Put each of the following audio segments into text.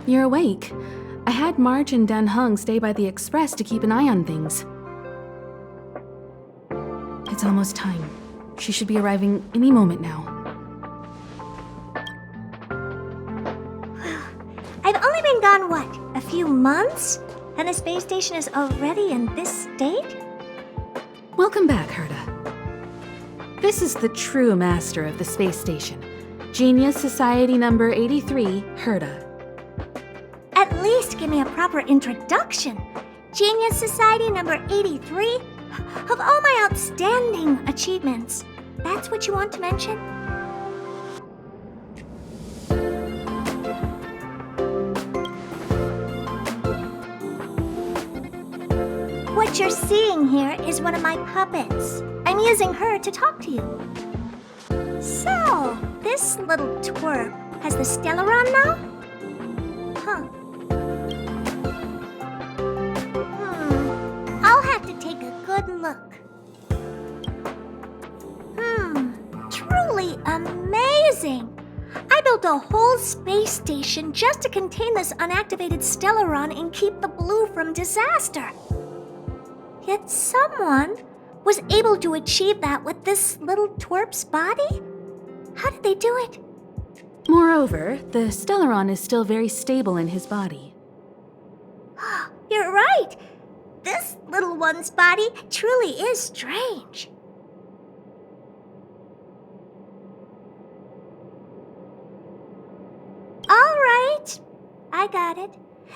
You're awake. I had March and Dan Hung stay by the express to keep an eye on things. It's almost time. She should be arriving any moment now. I've only been gone, what, a few months? And the space station is already in this state? Welcome back, Herta. This is the true master of the space station. Genius Society number 83, Herta. At least give me a proper introduction. Genius Society number 83? Of all my outstanding achievements, that's what you want to mention? What you're seeing here is one of my puppets. I'm using her to talk to you. So, this little twerp has the Stellaron now? Huh. I'll have to take a good look. Truly amazing! I built a whole space station just to contain this unactivated Stellaron and keep the blue from disaster. Yet someone was able to achieve that with this little twerp's body? How did they do it? Moreover, the Stellaron is still very stable in his body. You're right. This little one's body truly is strange. All right, I got it.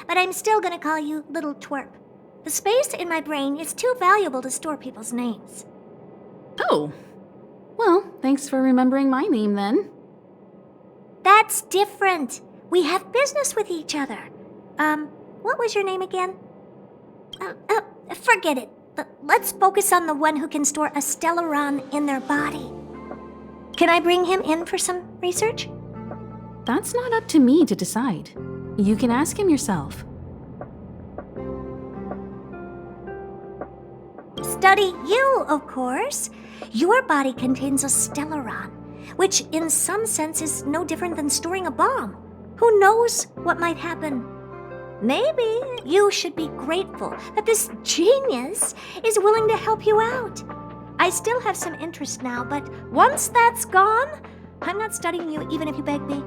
But I'm still gonna call you Little Twerp. The space in my brain is too valuable to store people's names. Oh. Well, thanks for remembering my name then. That's different. We have business with each other. What was your name again? Forget it. Let's focus on the one who can store a Stellaron in their body. Can I bring him in for some research? That's not up to me to decide. You can ask him yourself. Study you, of course. Your body contains a Stellaron, which in some sense is no different than storing a bomb. Who knows what might happen? Maybe you should be grateful that this genius is willing to help you out. I still have some interest now, but once that's gone, I'm not studying you even if you beg me.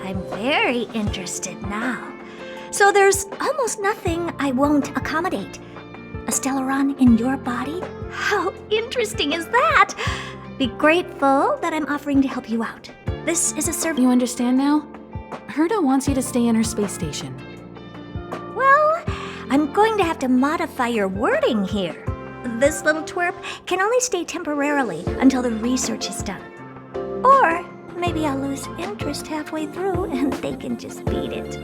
I'm very interested now. So there's almost nothing I won't accommodate. A Stellaron in your body? How interesting is that? Be grateful that I'm offering to help you out. This is a service. You understand now? Herta wants you to stay in her space station. Well, I'm going to have to modify your wording here. This little twerp can only stay temporarily until the research is done. Or maybe I'll lose interest halfway through and they can just beat it.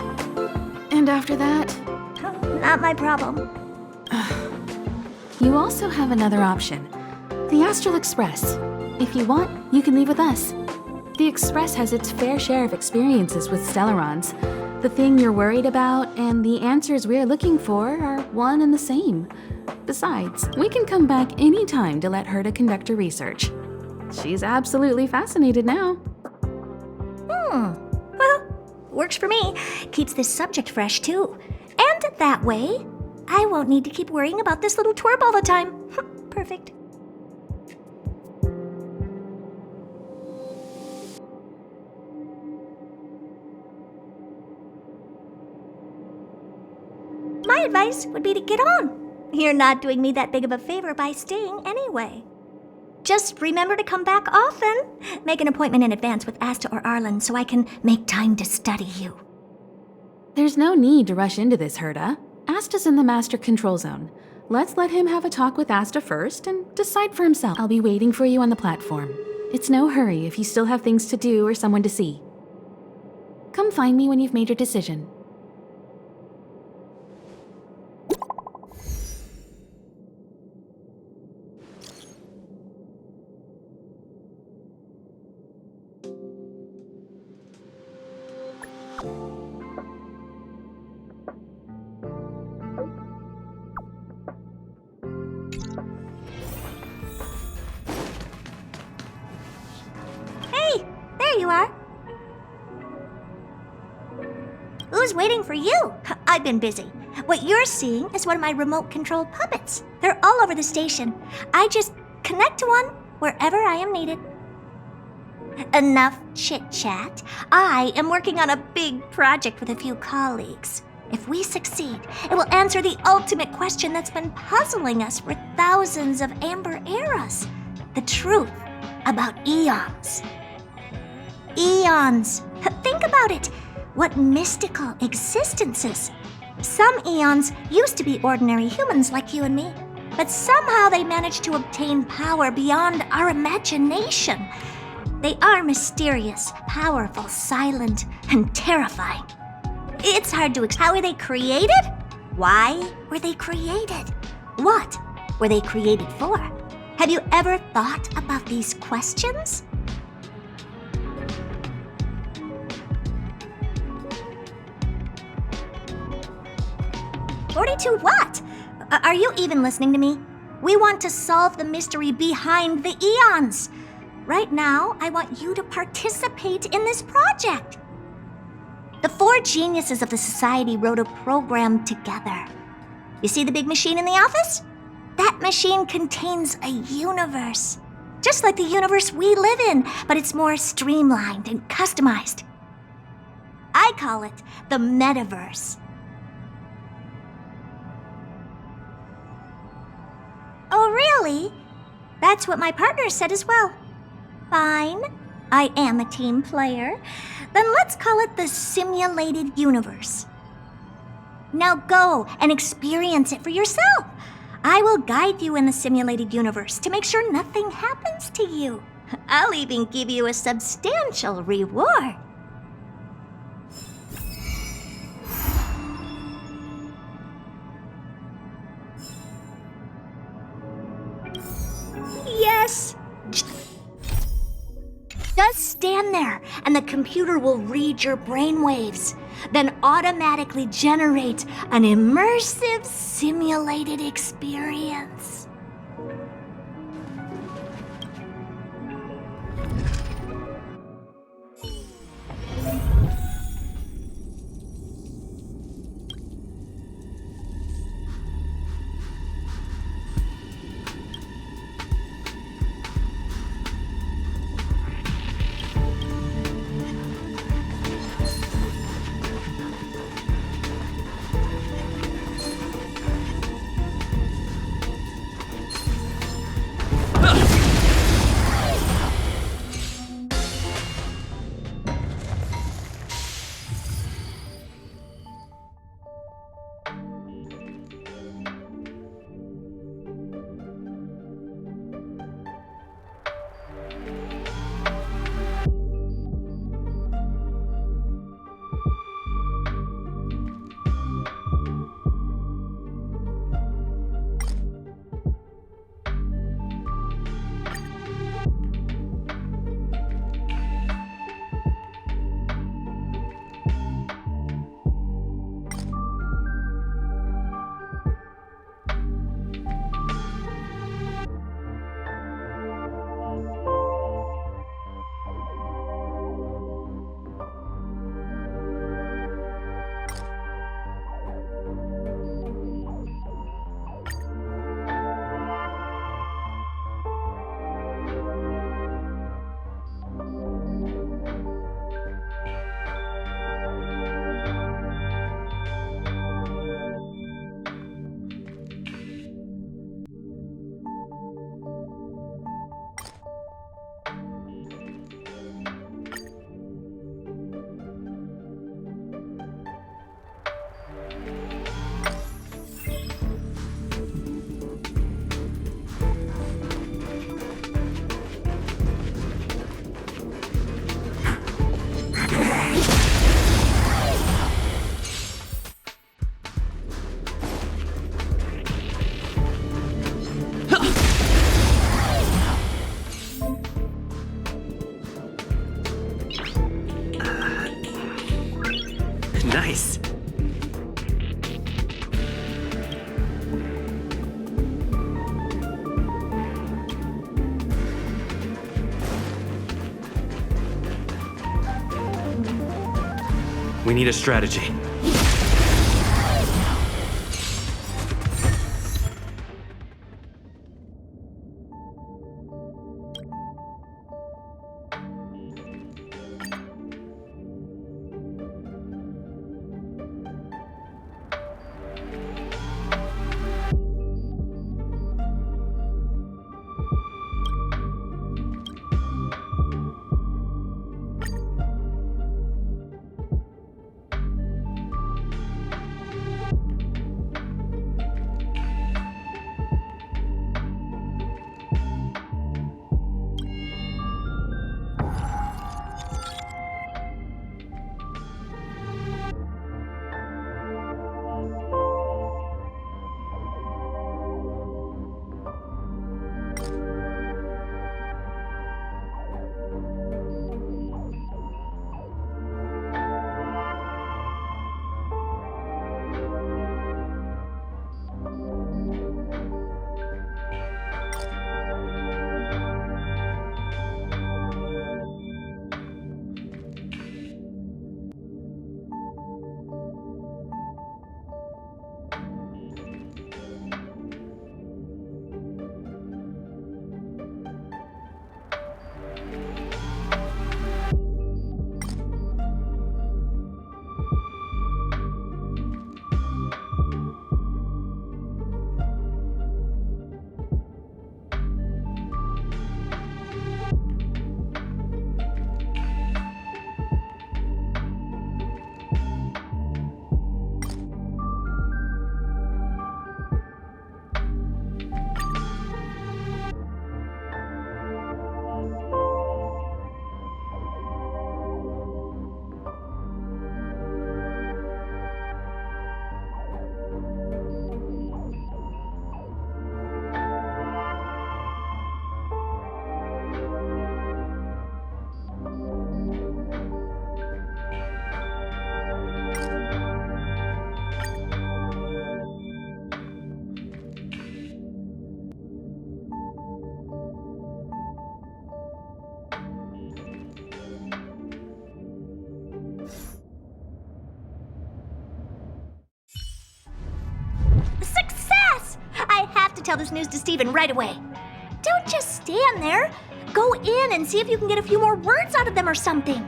And after that? Not my problem. You also have another option. The Astral Express. If you want, you can leave with us. The Express has its fair share of experiences with Stellarons. The thing you're worried about and the answers we're looking for are one and the same. Besides, we can come back anytime to let Herta conduct her research. She's absolutely fascinated now. Well, works for me. Keeps this subject fresh, too. And that way, I won't need to keep worrying about this little twerp all the time. Perfect. My advice would be to get on. You're not doing me that big of a favor by staying anyway. Just remember to come back often. Make an appointment in advance with Asta or Arlen so I can make time to study you. There's no need to rush into this, Herta. Asta's in the Master Control Zone. Let's let him have a talk with Asta first and decide for himself. I'll be waiting for you on the platform. It's no hurry if you still have things to do or someone to see. Come find me when you've made your decision. Hey, there you are. Who's waiting for you? I've been busy. What you're seeing is one of my remote-controlled puppets. They're all over the station. I just connect to one wherever I am needed. Enough chit-chat. I am working on a big project with a few colleagues. If we succeed, it will answer the ultimate question that's been puzzling us for thousands of amber eras. The truth about eons. Eons. Think about it. What mystical existences. Some eons used to be ordinary humans like you and me, but somehow they managed to obtain power beyond our imagination. They are mysterious, powerful, silent, and terrifying. It's hard to explain. How were they created? Why were they created? What were they created for? Have you ever thought about these questions? "42 what? Are you even listening to me? We want to solve the mystery behind the eons. Right now, I want you to participate in this project." The 4 geniuses of the society wrote a program together. You see the big machine in the office? That machine contains a universe. Just like the universe we live in, but it's more streamlined and customized. I call it the metaverse. Oh, really? That's what my partner said as well. Fine, I am a team player. Then let's call it the simulated universe. Now go and experience it for yourself. I will guide you in the simulated universe to make sure nothing happens to you. I'll even give you a substantial reward. Yes! Just stand there, and the computer will read your brainwaves, then automatically generate an immersive, simulated experience. Nice. We need a strategy. Tell this news to Steven right away. Don't just stand there. Go in and see if you can get a few more words out of them or something.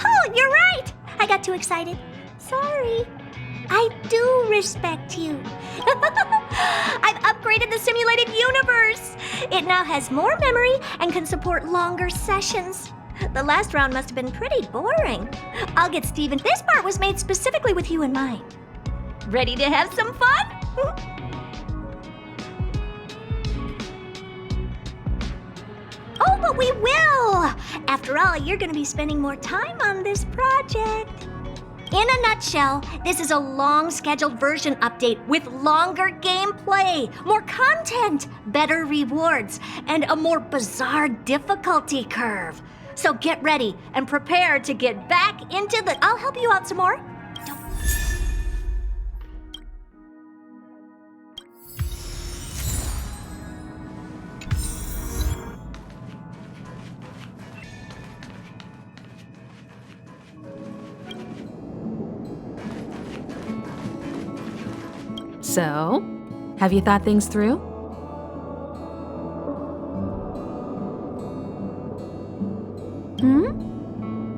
Oh, you're right. I got too excited. Sorry. I do respect you. I've upgraded the simulated universe. It now has more memory and can support longer sessions. The last round must have been pretty boring. I'll get Steven. This part was made specifically with you in mind. Ready to have some fun? Oh, but we will! After all, you're going to be spending more time on this project. In a nutshell, this is a long-scheduled version update with longer gameplay, more content, better rewards, and a more bizarre difficulty curve. So get ready and prepare to get back into the... I'll help you out some more. So, have you thought things through?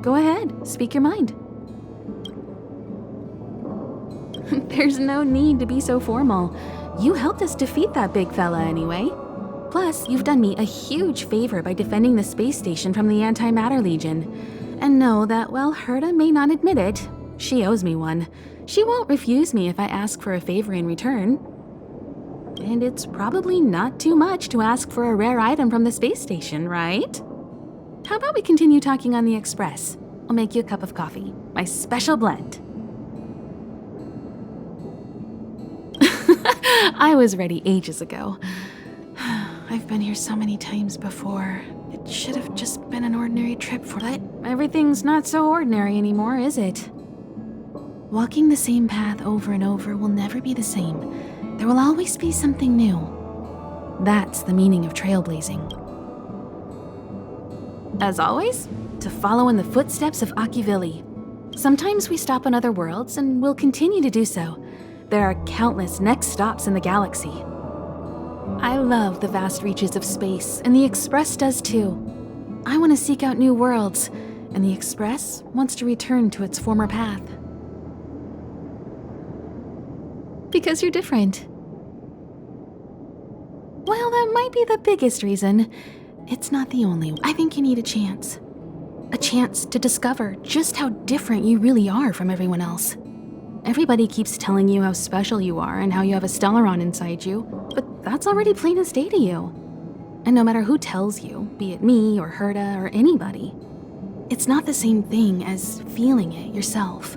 Go ahead, speak your mind. There's no need to be so formal. You helped us defeat that big fella anyway. Plus, you've done me a huge favor by defending the space station from the Antimatter Legion. And know that while Herta may not admit it, she owes me one. She won't refuse me if I ask for a favor in return. And it's probably not too much to ask for a rare item from the space station, right? How about we continue talking on the Express? I'll make you a cup of coffee, my special blend. I was ready ages ago. I've been here so many times before. It should have just been an ordinary trip for that. Everything's not so ordinary anymore, is it? Walking the same path over and over will never be the same. There will always be something new. That's the meaning of trailblazing. As always, to follow in the footsteps of Akivili. Sometimes we stop on other worlds, and we'll continue to do so. There are countless next stops in the galaxy. I love the vast reaches of space, and the Express does too. I want to seek out new worlds, and the Express wants to return to its former path. Because you're different. Well, that might be the biggest reason. It's not the only one. I think you need a chance. A chance to discover just how different you really are from everyone else. Everybody keeps telling you how special you are and how you have a Stellaron inside you, but that's already plain as day to you. And no matter who tells you, be it me or Herta or anybody, it's not the same thing as feeling it yourself.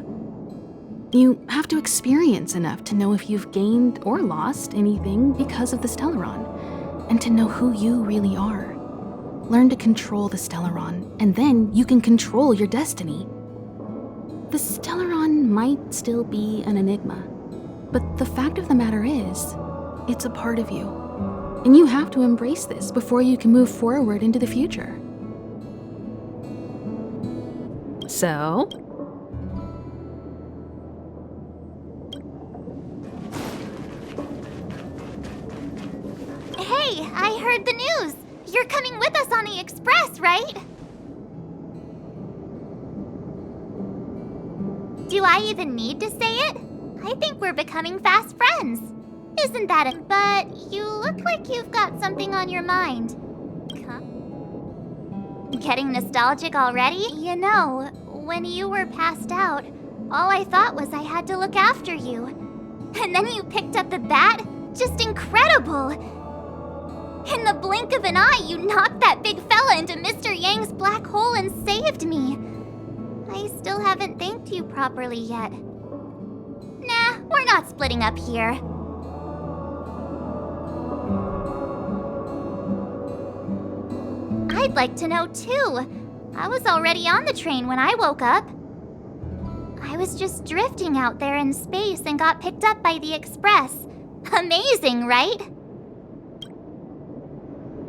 You have to experience enough to know if you've gained or lost anything because of the Stellaron, and to know who you really are. Learn to control the Stellaron, and then you can control your destiny. The Stellaron might still be an enigma, but the fact of the matter is, it's a part of you. And you have to embrace this before you can move forward into the future. So, hey, I heard the news. You're coming with us on the Express, right? Do I even need to say it? I think we're becoming fast friends. Isn't that it? But you look like you've got something on your mind. Huh? Getting nostalgic already? You know, when you were passed out, all I thought was I had to look after you. And then you picked up the bat? Just incredible! In the blink of an eye, you knocked that big fella into Mr. Yang's black hole and saved me. I still haven't thanked you properly yet. Nah, we're not splitting up here. I'd like to know too. I was already on the train when I woke up. I was just drifting out there in space and got picked up by the Express. Amazing, right?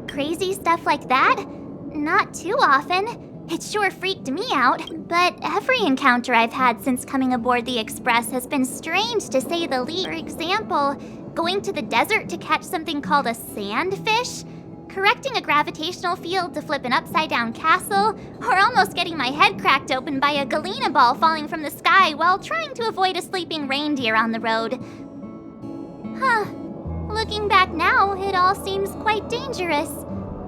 Crazy stuff like that? Not too often. It sure freaked me out, but every encounter I've had since coming aboard the Express has been strange to say the least. For example, going to the desert to catch something called a sandfish, correcting a gravitational field to flip an upside-down castle, or almost getting my head cracked open by a galena ball falling from the sky while trying to avoid a sleeping reindeer on the road. Huh. Looking back now, it all seems quite dangerous.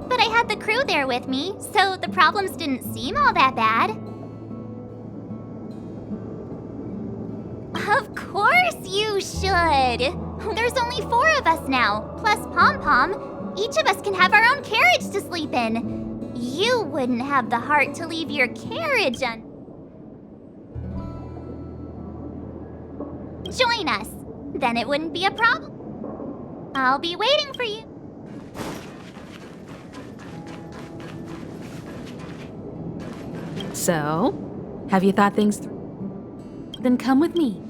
But I had the crew there with me, so the problems didn't seem all that bad. Of course you should! There's only 4 of us now, plus Pom-Pom. Each of us can have our own carriage to sleep in. You wouldn't have the heart to leave your carriage Join us. Then it wouldn't be a problem. I'll be waiting for you. so, have you thought things through? Then come with me.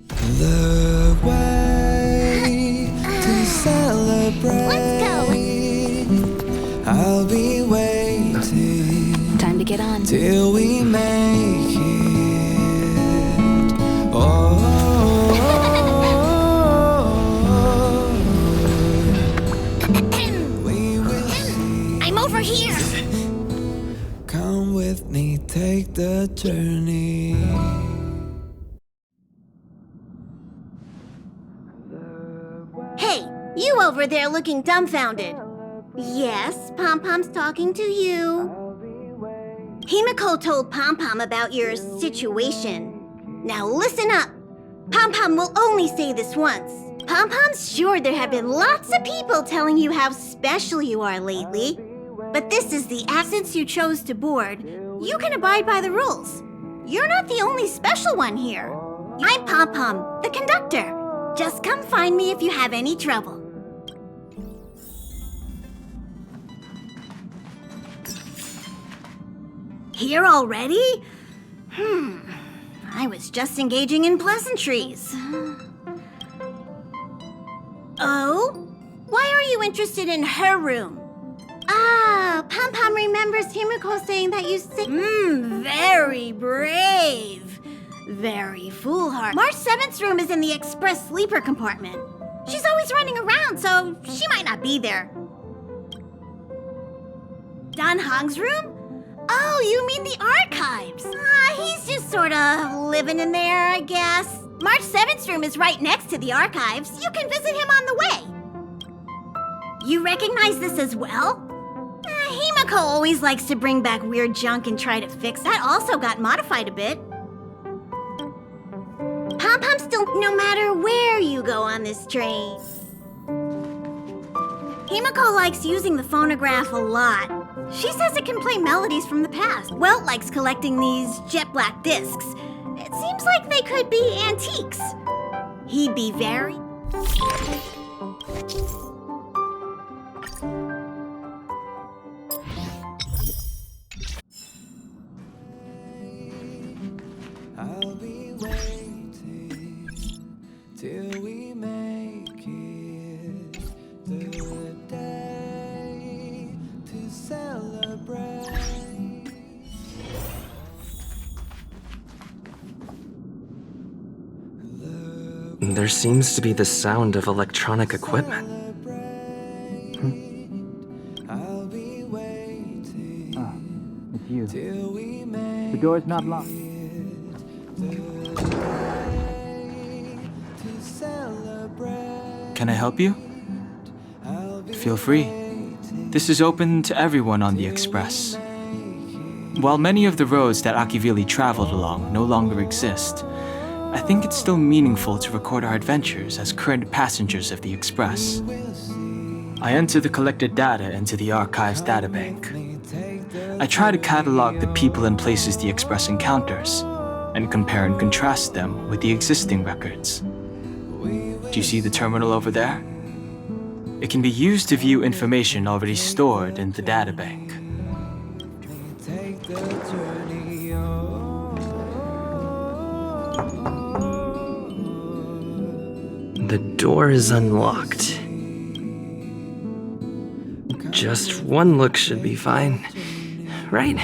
The way to celebrate. Let's go. I'll be waiting Time to get on. till we make it. Oh, we will see. I'm over here. Come with me, take the journey. Hey, you over there looking dumbfounded. Yes, Pom-Pom's talking to you. Himiko told Pom-Pom about your situation. Now listen up. Pom-Pom will only say this once. Pom-Pom's sure there have been lots of people telling you how special you are lately. But this is the since you chose to board, you can abide by the rules. You're not the only special one here. I'm Pom-Pom, the conductor. Just come find me if you have any trouble. Here already? I was just engaging in pleasantries. Oh? Why are you interested in her room? Ah, Pom Pom remembers Himiko saying that you say, very brave. Very foolhardy. March 7th's room is in the express sleeper compartment. She's always running around, so she might not be there. Dan Hong's room? Oh, you mean the archives. He's just sort of living in there, I guess. March 7th's room is right next to the archives. You can visit him on the way. You recognize this as well? Himiko always likes to bring back weird junk and try to fix it. That also got modified a bit. Pom Pom still, no matter where you go on this train. Himiko likes using the phonograph a lot. She says it can play melodies from the past. Welt likes collecting these jet black discs. It seems like they could be antiques. He'd be very... I'll be waiting till we make it the day to celebrate. There seems to be the sound of electronic equipment. I'll be waiting It's you. till we make The door's not locked. to celebrate. Can I help you? Feel free. This is open to everyone on the Express. While many of the roads that Akivili traveled along no longer exist, I think it's still meaningful to record our adventures as current passengers of the Express. I enter the collected data into the archives databank. I try to catalog the people and places the Express encounters, and compare and contrast them with the existing records. Do you see the terminal over there? It can be used to view information already stored in the databank. Take the journey The door is unlocked. Just one look should be fine, right?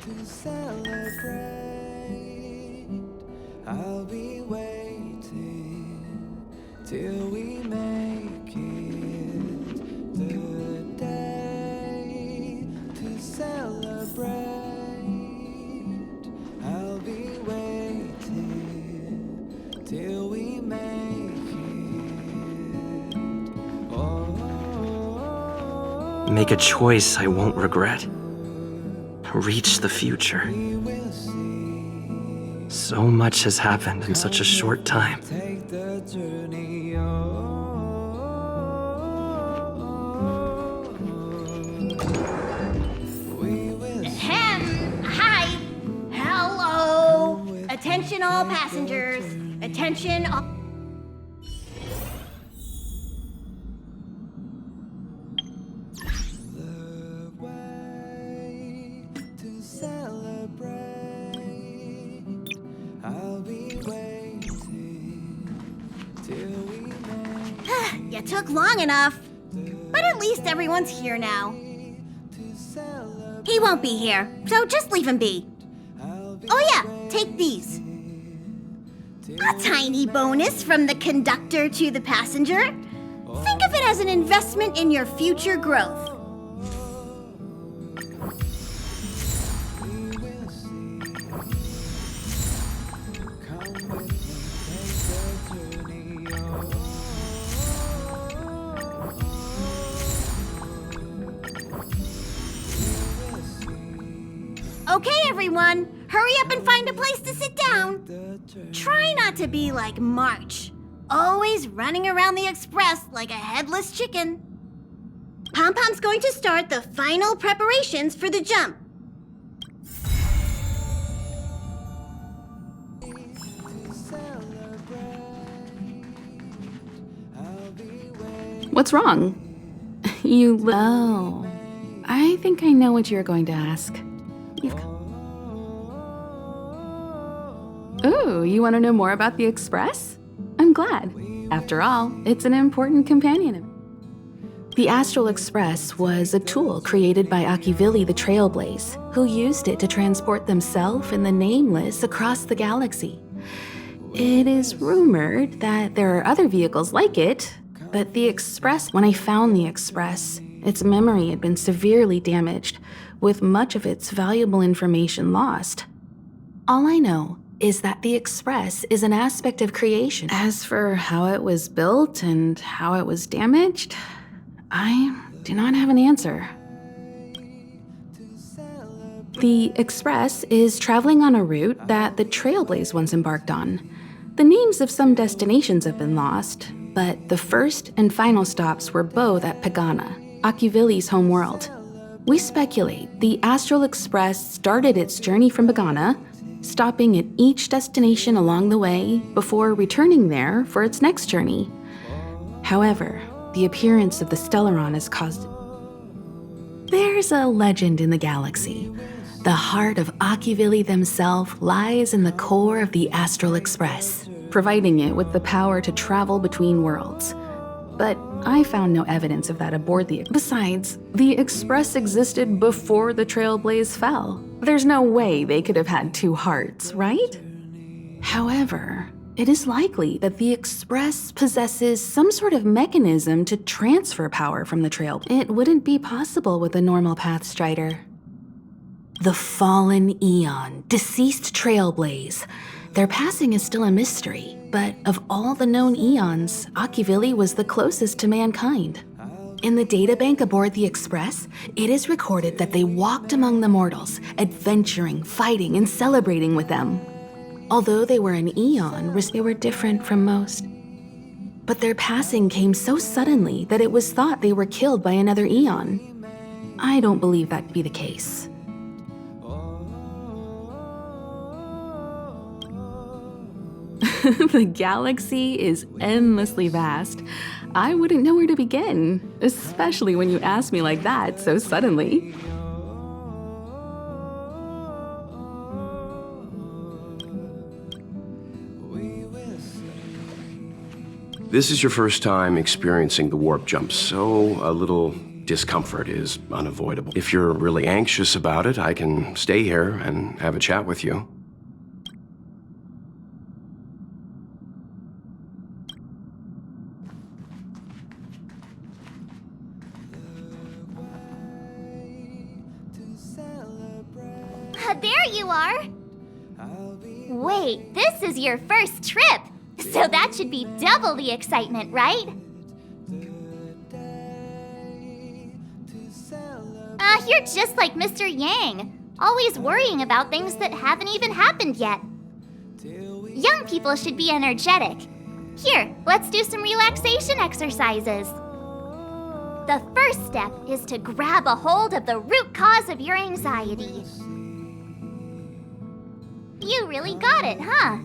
to celebrate. I'll be waiting till we make it the day to celebrate. I'll be waiting till we make it. Oh, Make a choice I won't regret. Reach the future. So much has happened in such a short time. take the journey we will Hi! Hello! Attention all passengers! Attention all... the way to celebrate. I'll be waiting till we make You took long enough. But at least everyone's here now. to celebrate. He won't be here, so just leave him be. Oh yeah, take these. A tiny bonus from the conductor to the passenger. Think of it as an investment in your future growth. Okay, everyone, hurry up and find a place to sit down. Try not to be like March, always running around the express like a headless chicken. Pom Pom's going to start the final preparations for the jump. What's wrong? Oh, I think I know what you're going to ask. Ooh, you want to know more about the Express? I'm glad. After all, it's an important companion. The Astral Express was a tool created by Akivili the Trailblaze, who used it to transport themselves and the Nameless across the galaxy. It is rumored that there are other vehicles like it, but the Express, when I found the Express, its memory had been severely damaged, with much of its valuable information lost. All I know is that the Express is an aspect of creation. As for how it was built and how it was damaged, I do not have an answer. The Express is traveling on a route that the Trailblaze once embarked on. The names of some destinations have been lost, but the first and final stops were both at Pagana, Akivili's home world. We speculate the Astral Express started its journey from Pagana, stopping at each destination along the way before returning there for its next journey. However, the appearance of the Stellaron has caused... There's a legend in the galaxy. The heart of Akivili themselves lies in the core of the Astral Express, providing it with the power to travel between worlds. But I found no evidence of that aboard the... Besides, the Express existed before the Trailblaze fell. There's no way they could have had two hearts, right? However, it is likely that the Express possesses some sort of mechanism to transfer power from the Trail. It wouldn't be possible with a normal Pathstrider. The fallen Eon, deceased Trailblaze. Their passing is still a mystery, but of all the known Eons, Akivili was the closest to mankind. In the databank aboard the Express, it is recorded that they walked among the mortals, adventuring, fighting, and celebrating with them. Although they were an Eon, they were different from most. But their passing came so suddenly that it was thought they were killed by another Eon. I don't believe that to be the case. The galaxy is endlessly vast. I wouldn't know where to begin, especially when you ask me like that so suddenly. This is your first time experiencing the warp jump, so a little discomfort is unavoidable. If you're really anxious about it, I can stay here and have a chat with you. There you are! Wait, this is your first trip! So that should be double the excitement, right? You're just like Mr. Yang, always worrying about things that haven't even happened yet. Young people should be energetic. Here, let's do some relaxation exercises. The first step is to grab a hold of the root cause of your anxiety. You really got it, huh?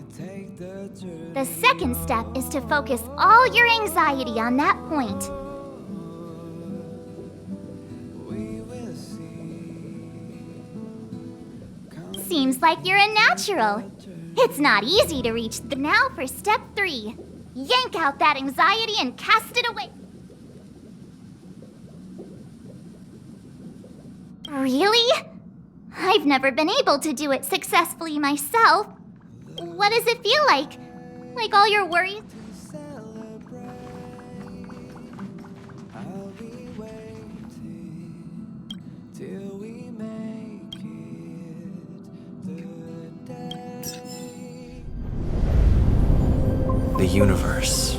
The second step is to focus all your anxiety on that point. Seems like you're a natural. It's not easy to reach now for step 3. Yank out that anxiety and cast it away. Really? I've never been able to do it successfully myself. What does it feel like? Like all your worries? I'll be waiting till we make it the day. The universe.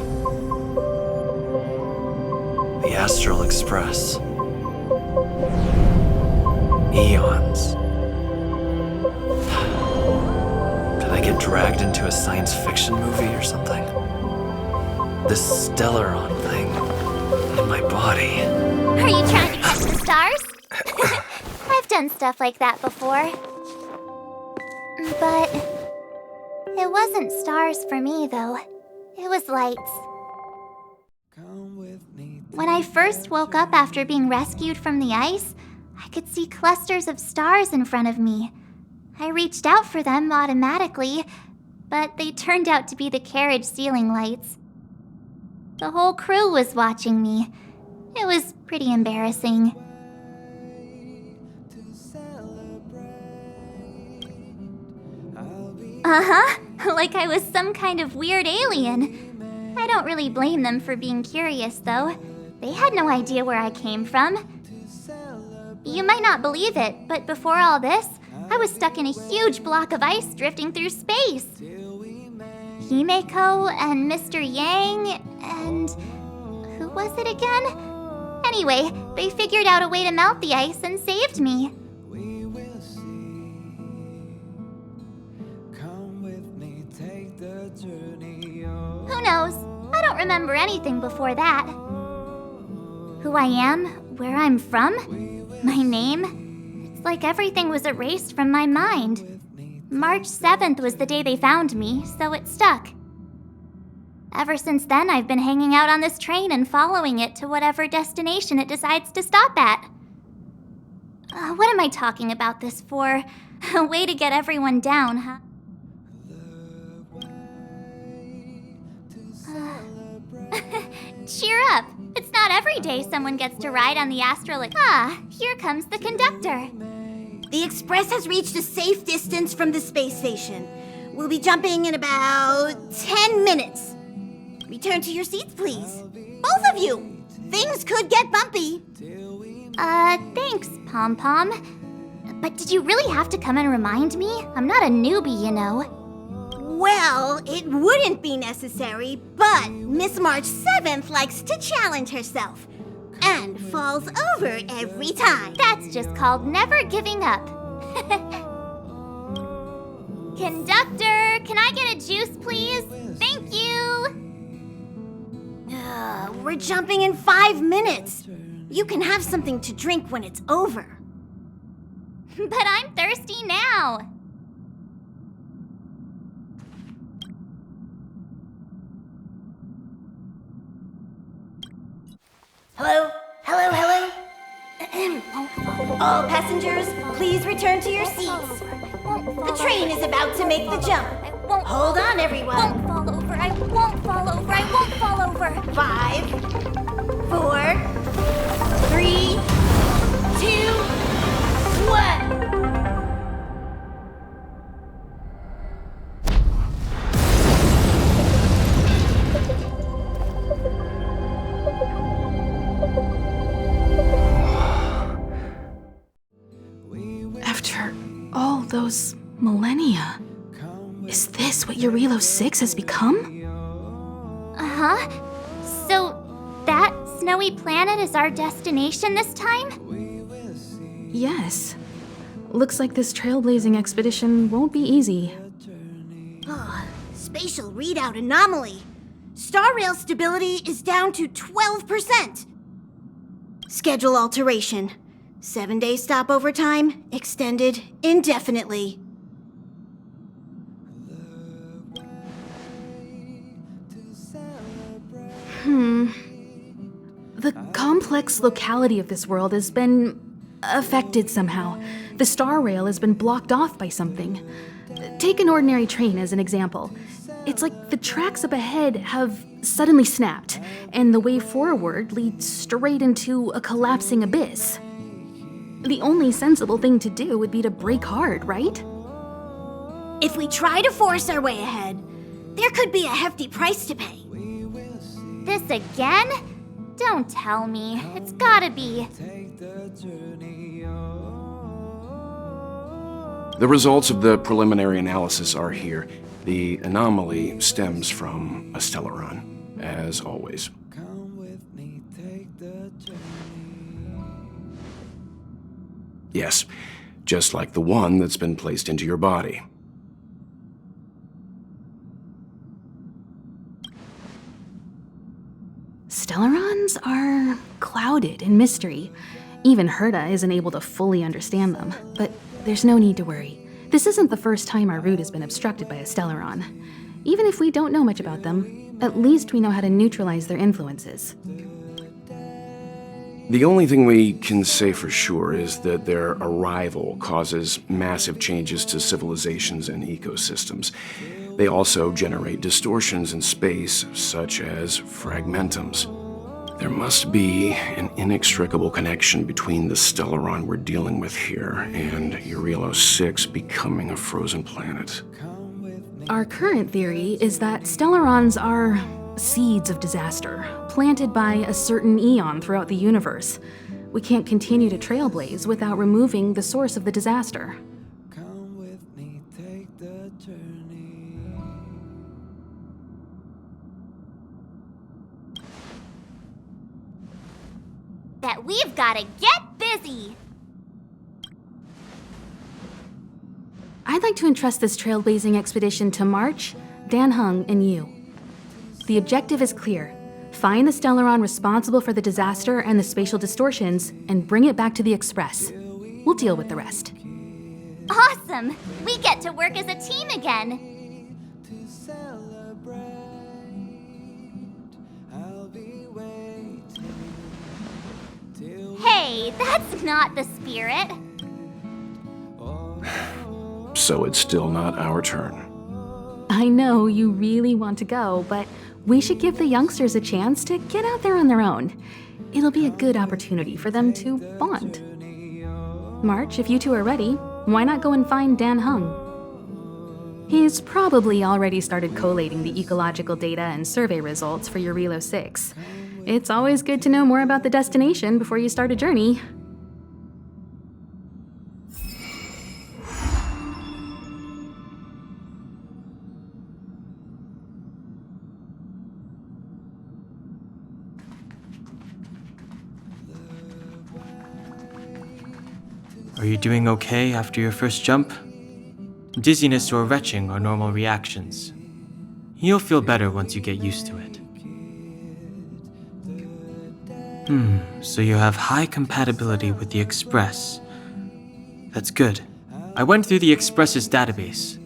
The Astral Express. Eons. Did I get dragged into a science fiction movie or something? This Stellaron thing in my body. Are you trying to catch the stars? I've done stuff like that before. But it wasn't stars for me, though. It was lights. Come with me. When I first woke up after being rescued from the ice, I could see clusters of stars in front of me. I reached out for them automatically, but they turned out to be the carriage ceiling lights. The whole crew was watching me. It was pretty embarrassing. Like I was some kind of weird alien. I don't really blame them for being curious, though. They had no idea where I came from. You might not believe it, but before all this, I was stuck in a huge block of ice drifting through space. Himeko and Mr. Yang and... who was it again? Anyway, they figured out a way to melt the ice and saved me. Who knows? I don't remember anything before that. Who I am, where I'm from, my name, it's like everything was erased from my mind. March 7th was the day they found me, so it stuck. Ever since then, I've been hanging out on this train and following it to whatever destination it decides to stop at. What am I talking about this for? A way to get everyone down, huh? Cheer up! It's not every day someone gets to ride on the astral... here comes the conductor. The Express has reached a safe distance from the space station. We'll be jumping in about 10 minutes. Return to your seats, please. Both of you! Things could get bumpy. Thanks, Pom Pom. But did you really have to come and remind me? I'm not a newbie, you know. Well, it wouldn't be necessary, but Miss March 7th likes to challenge herself and falls over every time. That's just called never giving up. Conductor, can I get a juice, please? Thank you. We're jumping in 5 minutes. You can have something to drink when it's over. But I'm thirsty now. Hello? Hello, hello? All passengers, please return to your seats. The train is about to make the jump. Hold on, everyone. I won't fall over. I won't fall over. I won't fall over. 5, 4, 3, 2, 1. After all those millennia, is this what Eurilo 6 has become? Uh-huh. So, that snowy planet is our destination this time? Yes. Looks like this trailblazing expedition won't be easy. Spatial readout anomaly. Star rail stability is down to 12%. Schedule alteration. 7-day stopover time extended indefinitely. The complex locality of this world has been affected somehow. The star rail has been blocked off by something. Take an ordinary train as an example. It's like the tracks up ahead have suddenly snapped, and the way forward leads straight into a collapsing abyss. The only sensible thing to do would be to brake hard, right? If we try to force our way ahead, there could be a hefty price to pay. This again? Don't tell me. It's gotta be. The results of the preliminary analysis are here. The anomaly stems from a stellaron, as always. Yes, just like the one that's been placed into your body. Stellarons are clouded in mystery. Even Herta isn't able to fully understand them. But there's no need to worry. This isn't the first time our route has been obstructed by a Stellaron. Even if we don't know much about them, at least we know how to neutralize their influences. The only thing we can say for sure is that their arrival causes massive changes to civilizations and ecosystems. They also generate distortions in space, such as fragmentums. There must be an inextricable connection between the Stellaron we're dealing with here and Eurilo 6 becoming a frozen planet. Our current theory is that Stellarons are seeds of disaster, planted by a certain eon throughout the universe. We can't continue to trailblaze without removing the source of the disaster. Come with me, take the journey. That we've gotta get busy! I'd like to entrust this trailblazing expedition to March, Dan Hung, and you. The objective is clear. Find the Stellaron responsible for the disaster and the spatial distortions, and bring it back to the Express. We'll deal with the rest. Awesome! We get to work as a team again! To celebrate, I'll be waiting till Hey, that's not the spirit! So it's still not our turn. I know you really want to go, but we should give the youngsters a chance to get out there on their own. It'll be a good opportunity for them to bond. March, if you two are ready, why not go and find Dan Hung? He's probably already started collating the ecological data and survey results for Eurilo 6. It's always good to know more about the destination before you start a journey. Are you doing okay after your first jump? Dizziness or retching are normal reactions. You'll feel better once you get used to it. So you have high compatibility with the Express. That's good. I went through the Express's database,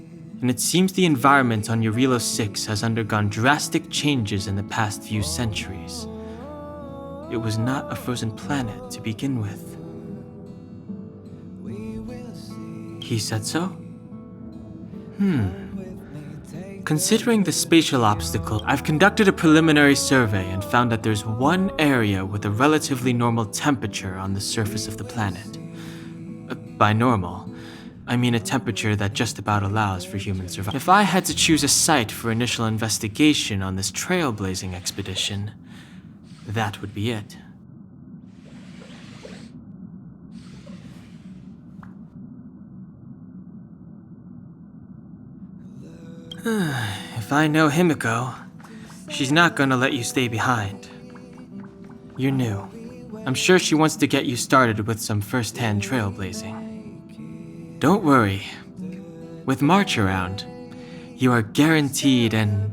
and it seems the environment on Eurilo 6 has undergone drastic changes in the past few centuries. It was not a frozen planet to begin with. He said so? Considering the spatial obstacle, I've conducted a preliminary survey and found that there's one area with a relatively normal temperature on the surface of the planet. By normal, I mean a temperature that just about allows for human survival. If I had to choose a site for initial investigation on this trailblazing expedition, that would be it. If I know Himiko, she's not gonna let you stay behind. You're new. I'm sure she wants to get you started with some first-hand trailblazing. Don't worry. With March around, you are guaranteed an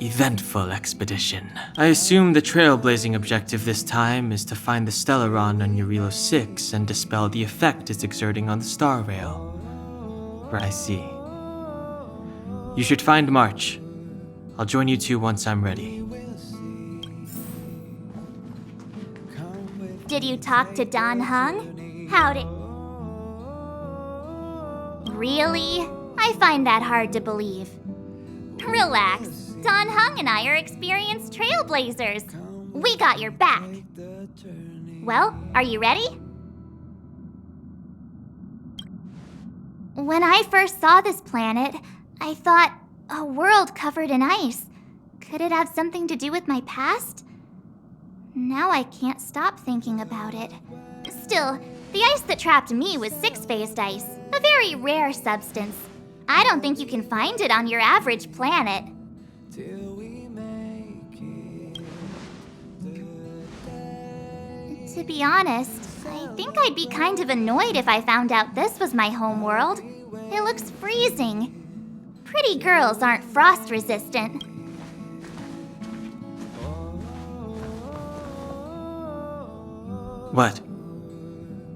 eventful expedition. I assume the trailblazing objective this time is to find the Stellaron on Eurilo 6 and dispel the effect it's exerting on the star rail. I see. You should find March. I'll join you two once I'm ready. Did you talk to Dan Hung? How'd it... Really? I find that hard to believe. Relax. Dan Hung and I are experienced trailblazers. We got your back. Well, are you ready? When I first saw this planet, I thought, a world covered in ice. Could it have something to do with my past? Now I can't stop thinking about it. Still, the ice that trapped me was six-phased ice, a very rare substance. I don't think you can find it on your average planet. To be honest, I think I'd be kind of annoyed if I found out this was my home world. It looks freezing. Pretty girls aren't frost resistant. What?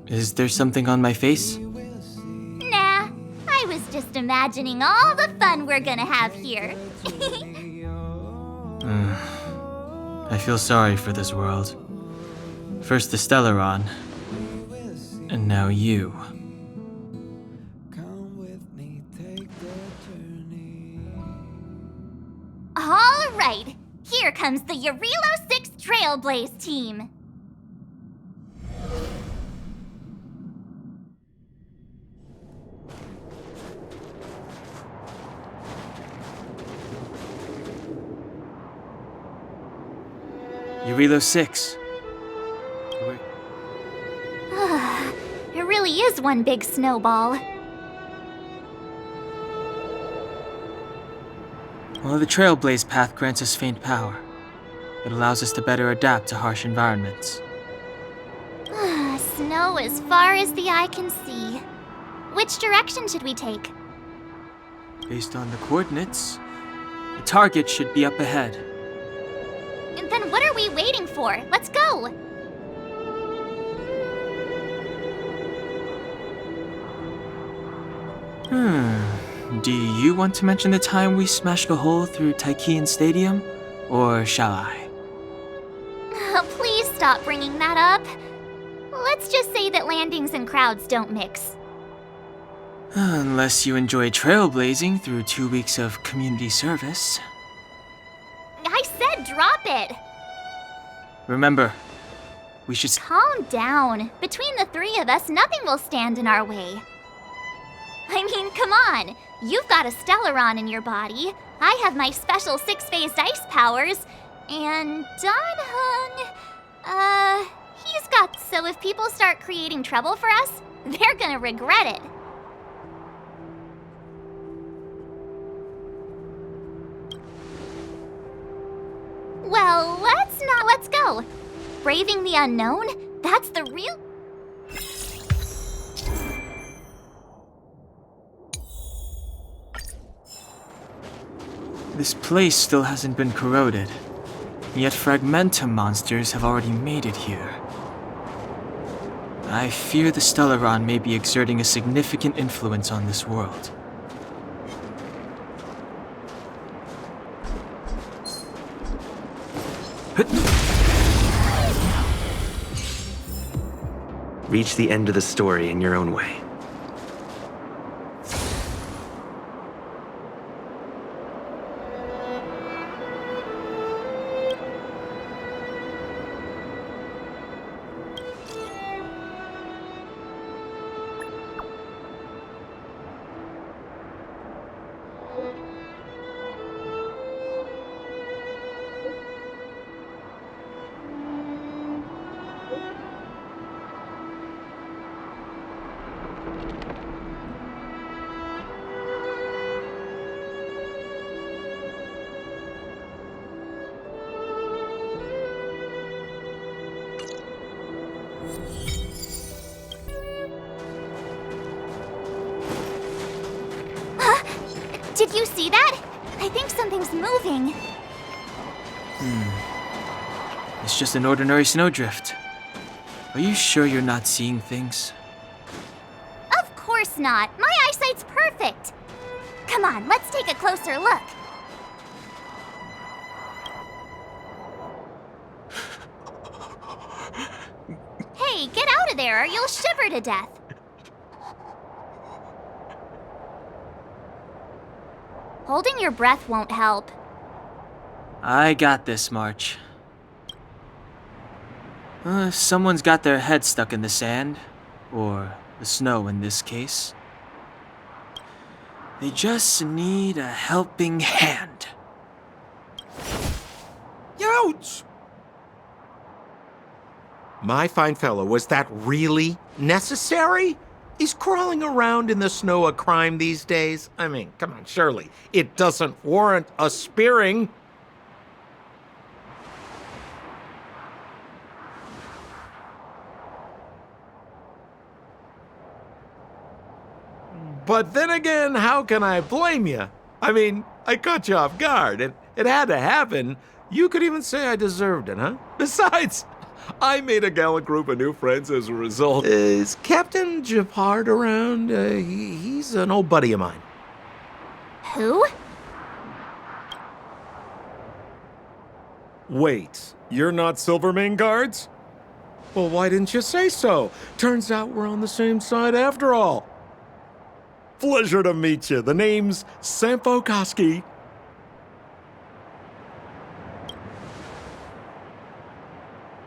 Is there something on my face? Nah, I was just imagining all the fun we're gonna have here. I feel sorry for this world. First the Stellaron, and now you. Come with me, take the journey. All right, here comes the Eurelo 6 Trailblaze team. Eurelo 6. It really is one big snowball. Well, the Trailblaze path grants us faint power. It allows us to better adapt to harsh environments. Snow as far as the eye can see. Which direction should we take? Based on the coordinates, the target should be up ahead. And then what are we waiting for? Let's go! Do you want to mention the time we smashed a hole through Taikian Stadium? Or shall I? Please stop bringing that up. Let's just say that landings and crowds don't mix. Unless you enjoy trailblazing through 2 weeks of community service. I said drop it! Remember, we should... Calm down. Between the three of us, nothing will stand in our way. I mean, come on. You've got a Stellaron in your body. I have my special 6-phased ice powers. And Danhung... he's got... So if people start creating trouble for us, they're gonna regret it. Well, let's go. Braving the unknown? That's the real... This place still hasn't been corroded, yet fragmentum monsters have already made it here. I fear the Stellaron may be exerting a significant influence on this world. Reach the end of the story in your own way. Did you see that? I think something's moving. It's just an ordinary snowdrift. Are you sure you're not seeing things? Of course not. My eyesight's perfect. Come on, let's take a closer look. Hey, get out of there or you'll shiver to death. Holding your breath won't help. I got this, March. If someone's got their head stuck in the sand, or the snow in this case, they just need a helping hand. Ouch! My fine fellow, was that really necessary? Is crawling around in the snow a crime these days? I mean, come on, surely it doesn't warrant a spearing. But then again, how can I blame you? I mean, I caught you off guard. It had to happen. You could even say I deserved it, huh? Besides, I made a gallant group of new friends as a result. Is Captain Japard around? He's an old buddy of mine. Who? Wait, you're not Silvermane guards? Well, why didn't you say so? Turns out we're on the same side after all. Pleasure to meet you. The name's Sampo Koski.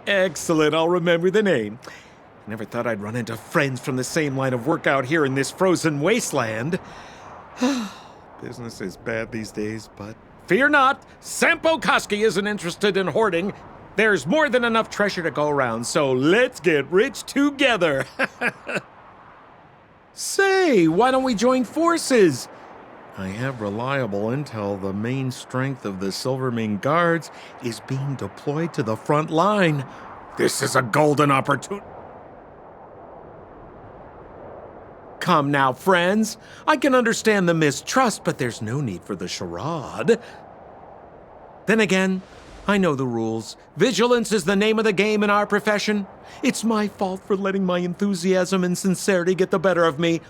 Excellent, I'll remember the name. Never thought I'd run into friends from the same line of work out here in this frozen wasteland. Business is bad these days, but fear not, Sampo Koski isn't interested in hoarding. There's more than enough treasure to go around, so let's get rich together. Say, why don't we join forces? I have reliable intel the main strength of the Silvermane Guards is being deployed to the front line. This is a golden opportunity. Come now, friends. I can understand the mistrust, but there's no need for the charade. Then again, I know the rules. Vigilance is the name of the game in our profession. It's my fault for letting my enthusiasm and sincerity get the better of me.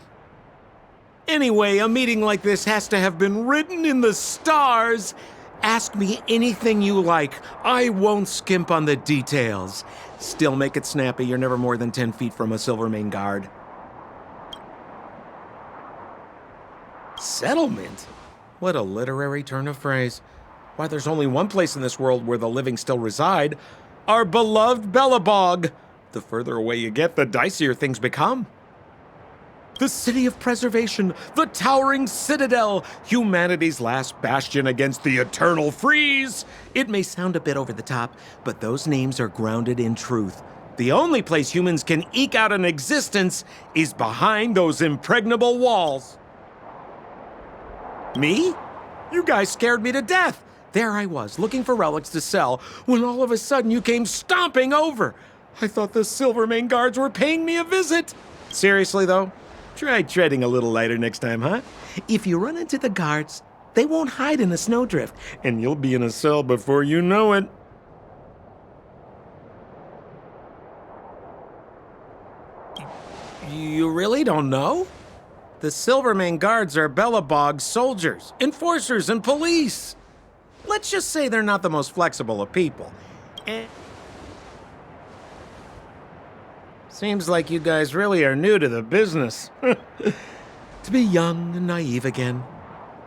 Anyway, a meeting like this has to have been written in the stars. Ask me anything you like. I won't skimp on the details. Still make it snappy. You're never more than 10 feet from a Silvermane Guard. Settlement? What a literary turn of phrase. Why, there's only one place in this world where the living still reside. Our beloved Bellabog. The further away you get, the dicier things become. The city of preservation, the towering citadel, humanity's last bastion against the eternal freeze. It may sound a bit over the top, but those names are grounded in truth. The only place humans can eke out an existence is behind those impregnable walls. Me? You guys scared me to death. There I was, looking for relics to sell, when all of a sudden you came stomping over. I thought the Silvermane Guards were paying me a visit. Seriously, though? Try treading a little lighter next time, huh? If you run into the guards, they won't hide in a snowdrift, and you'll be in a cell before you know it. You really don't know? The Silvermane Guards are Bellabog's soldiers, enforcers, and police. Let's just say they're not the most flexible of people. Seems like you guys really are new to the business. To be young and naive again.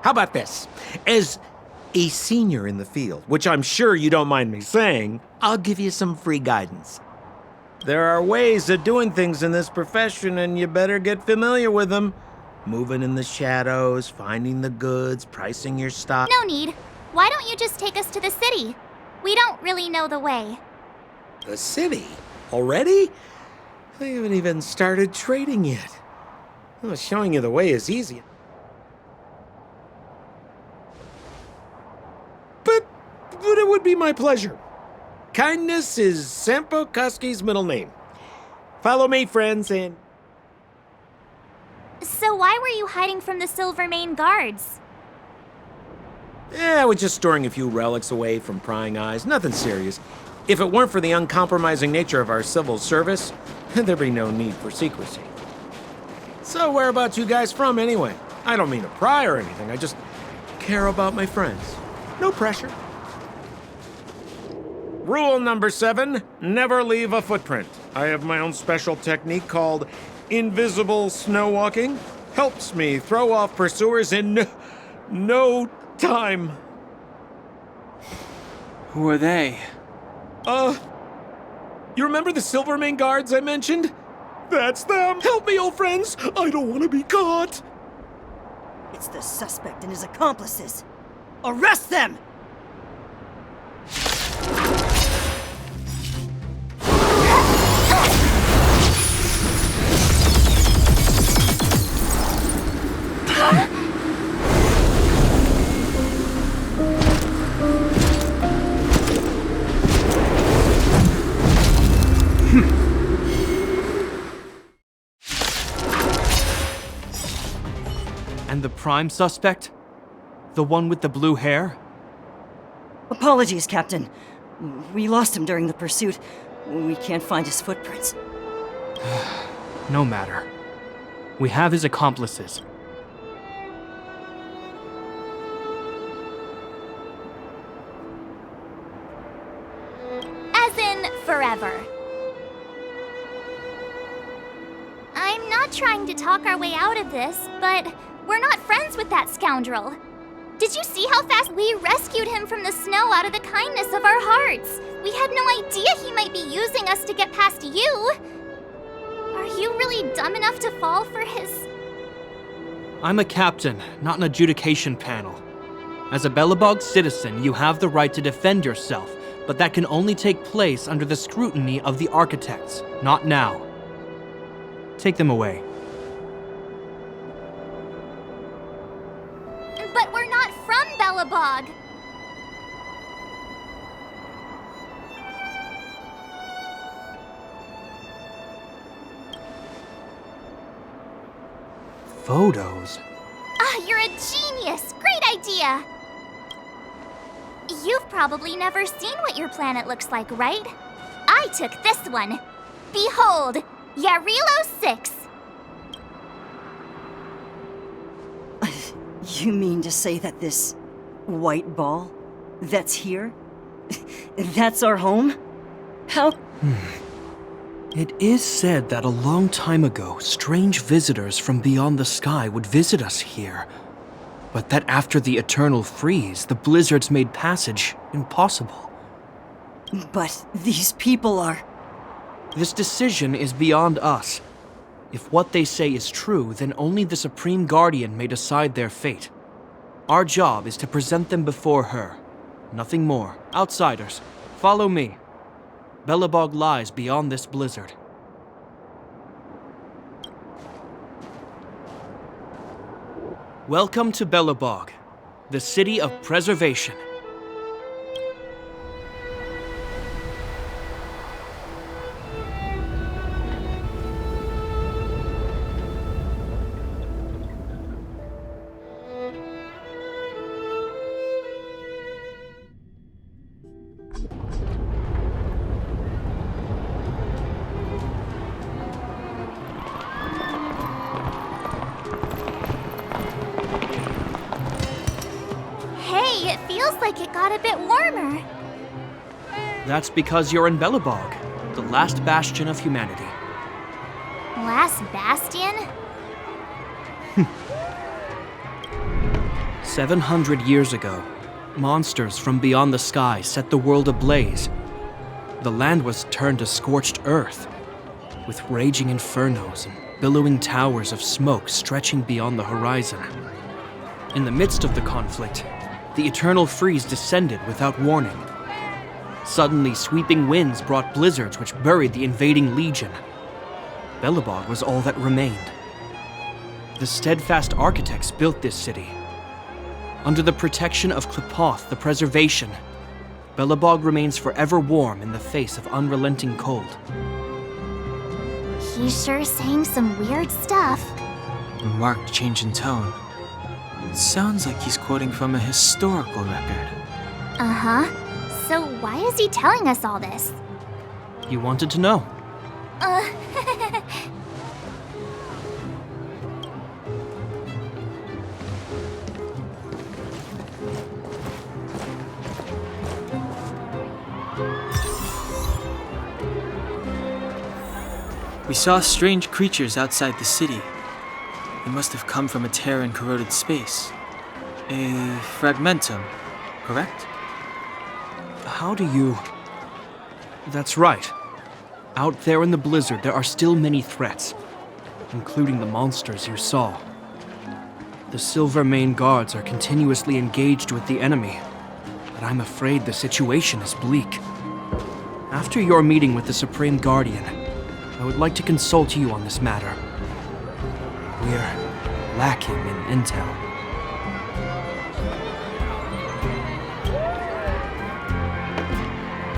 How about this? As a senior in the field, which I'm sure you don't mind me saying, I'll give you some free guidance. There are ways of doing things in this profession, and you better get familiar with them. Moving in the shadows, finding the goods, pricing your stock. No need. Why don't you just take us to the city? We don't really know the way. The city? Already? I haven't even started trading yet. Well, showing you the way is easy. But it would be my pleasure. Kindness is Sampo Koski's middle name. Follow me, friends, and... So why were you hiding from the Silvermane Guards? I was just storing a few relics away from prying eyes. Nothing serious. If it weren't for the uncompromising nature of our civil service, there'd be no need for secrecy. So whereabouts you guys from, anyway? I don't mean to pry or anything. I just care about my friends. No pressure. Rule number 7, never leave a footprint. I have my own special technique called invisible snow walking. Helps me throw off pursuers in no time. Who are they? You remember the Silvermane Guards I mentioned? That's them! Help me, old friends! I don't want to be caught! It's the suspect and his accomplices. Arrest them! And the prime suspect? The one with the blue hair? Apologies, Captain. We lost him during the pursuit. We can't find his footprints. No matter. We have his accomplices. As in, forever. trying to talk our way out of this, but we're not friends with that scoundrel. Did you see how fast we rescued him from the snow out of the kindness of our hearts? We had no idea he might be using us to get past you. Are you really dumb enough to fall for his... I'm a captain, not an adjudication panel. As a Belobog citizen, you have the right to defend yourself, but that can only take place under the scrutiny of the architects, not now. Take them away. But we're not from Belobog. Photos? Ah, you're a genius! Great idea! You've probably never seen what your planet looks like, right? I took this one. Behold, Yarilo 6. You mean to say that this white ball that's here, that's our home? How? It is said that a long time ago, strange visitors from beyond the sky would visit us here. But that after the eternal freeze, the blizzards made passage impossible. But these people are... This decision is beyond us. If what they say is true, then only the Supreme Guardian may decide their fate. Our job is to present them before her. Nothing more. Outsiders, follow me. Belobog lies beyond this blizzard. Welcome to Belobog, the city of preservation. Hey, it feels like it got a bit warmer. That's because you're in Belobog, the last bastion of humanity. Last bastion? 700 years ago, monsters from beyond the sky set the world ablaze. The land was turned to scorched earth, with raging infernos and billowing towers of smoke stretching beyond the horizon. In the midst of the conflict, the eternal freeze descended without warning. Suddenly, sweeping winds brought blizzards which buried the invading legion. Belobog was all that remained. The steadfast architects built this city. Under the protection of Klepoth, the preservation, Belobog remains forever warm in the face of unrelenting cold. He's sure saying some weird stuff. A marked change in tone. It sounds like he's quoting from a historical record. Uh-huh. So why is he telling us all this? You wanted to know. We saw strange creatures outside the city. They must have come from a tear in corroded space. A fragmentum, correct? How do you... That's right. Out there in the blizzard, there are still many threats, including the monsters you saw. The Silvermane guards are continuously engaged with the enemy, but I'm afraid the situation is bleak. After your meeting with the Supreme Guardian, I would like to consult you on this matter. We're lacking in intel.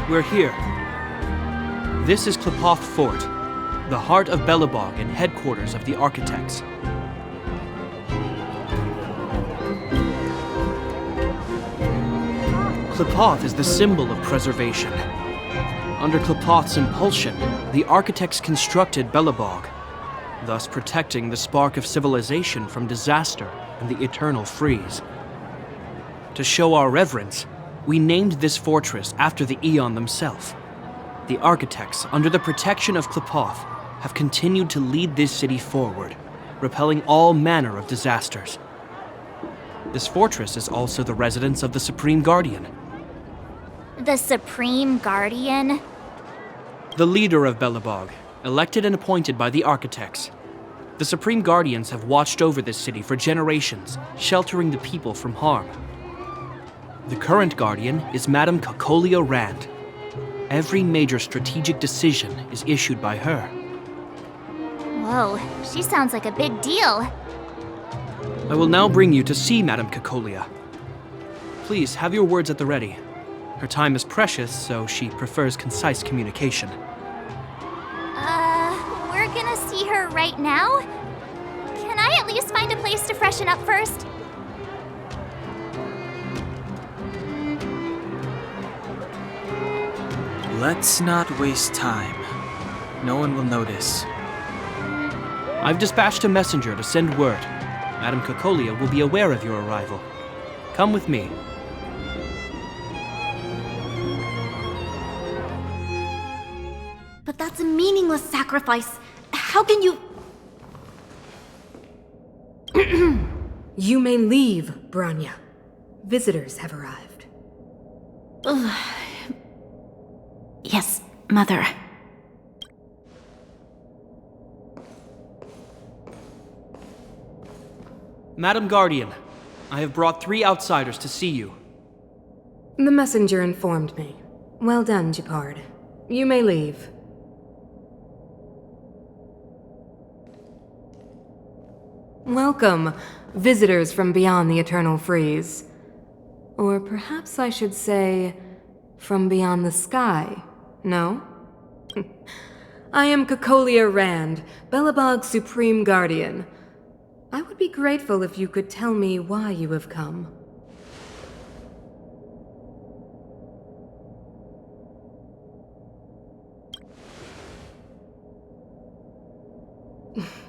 We're here. This is Klepoth Fort, the heart of Belobog and headquarters of the architects. Klepoth is the symbol of preservation. Under Klepoth's impulsion, the architects constructed Belobog, thus protecting the spark of civilization from disaster and the eternal freeze. To show our reverence, we named this fortress after the Eon themselves. The architects, under the protection of Klepoth, have continued to lead this city forward, repelling all manner of disasters. This fortress is also the residence of the Supreme Guardian. The Supreme Guardian? The leader of Belobog, elected and appointed by the architects. The Supreme Guardians have watched over this city for generations, sheltering the people from harm. The current Guardian is Madame Cocolia Rand. Every major strategic decision is issued by her. Whoa, she sounds like a big deal. I will now bring you to see Madame Cocolia. Please have your words at the ready. Her time is precious, so she prefers concise communication. We're gonna see her right now? Can I at least find a place to freshen up first? Let's not waste time. No one will notice. I've dispatched a messenger to send word. Madame Cocolia will be aware of your arrival. Come with me. But that's a meaningless sacrifice. How can you... You may leave, Branya. Visitors have arrived. Yes, Mother. Madam Guardian, I have brought 3 outsiders to see you. The messenger informed me. Well done, Gepard. You may leave. Welcome, visitors from beyond the Eternal Freeze. Or perhaps I should say, from beyond the sky, no? I am Cocolia Rand, Belobog's Supreme Guardian. I would be grateful if you could tell me why you have come.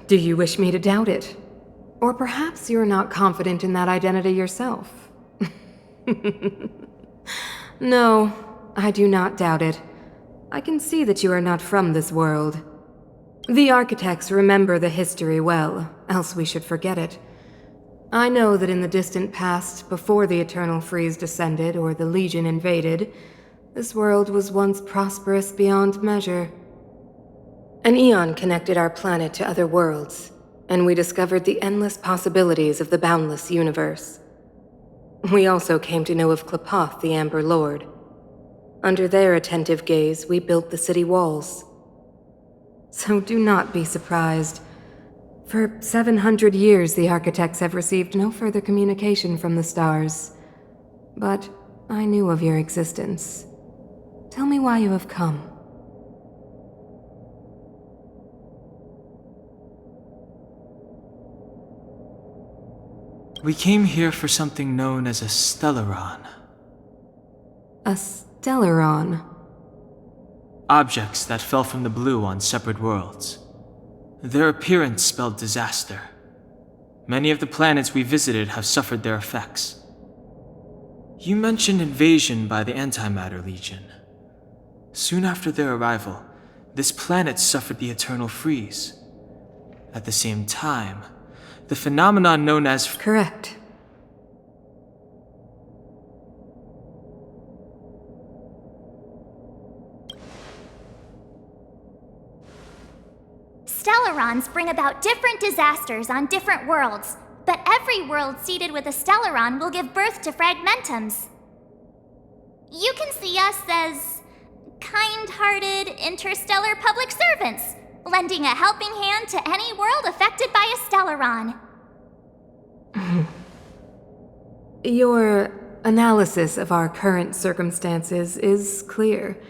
Do you wish me to doubt it? Or perhaps you're not confident in that identity yourself. No, I do not doubt it. I can see that you are not from this world. The architects remember the history well, else we should forget it. I know that in the distant past, before the Eternal Freeze descended or the Legion invaded, this world was once prosperous beyond measure. An eon connected our planet to other worlds, and we discovered the endless possibilities of the boundless universe. We also came to know of Klapoth, the Amber Lord. Under their attentive gaze, we built the city walls. So do not be surprised. For 700 years, the architects have received no further communication from the stars. But I knew of your existence. Tell me why you have come. We came here for something known as a stellaron. A stellaron? Objects that fell from the blue on separate worlds. Their appearance spelled disaster. Many of the planets we visited have suffered their effects. You mentioned invasion by the Antimatter Legion. Soon after their arrival, this planet suffered the Eternal Freeze. At the same time, the phenomenon known as... Correct. Stellarons bring about different disasters on different worlds, but every world seeded with a stellaron will give birth to fragmentums. You can see us as kind-hearted interstellar public servants, lending a helping hand to any world affected by a stellaron. Your analysis of our current circumstances is clear.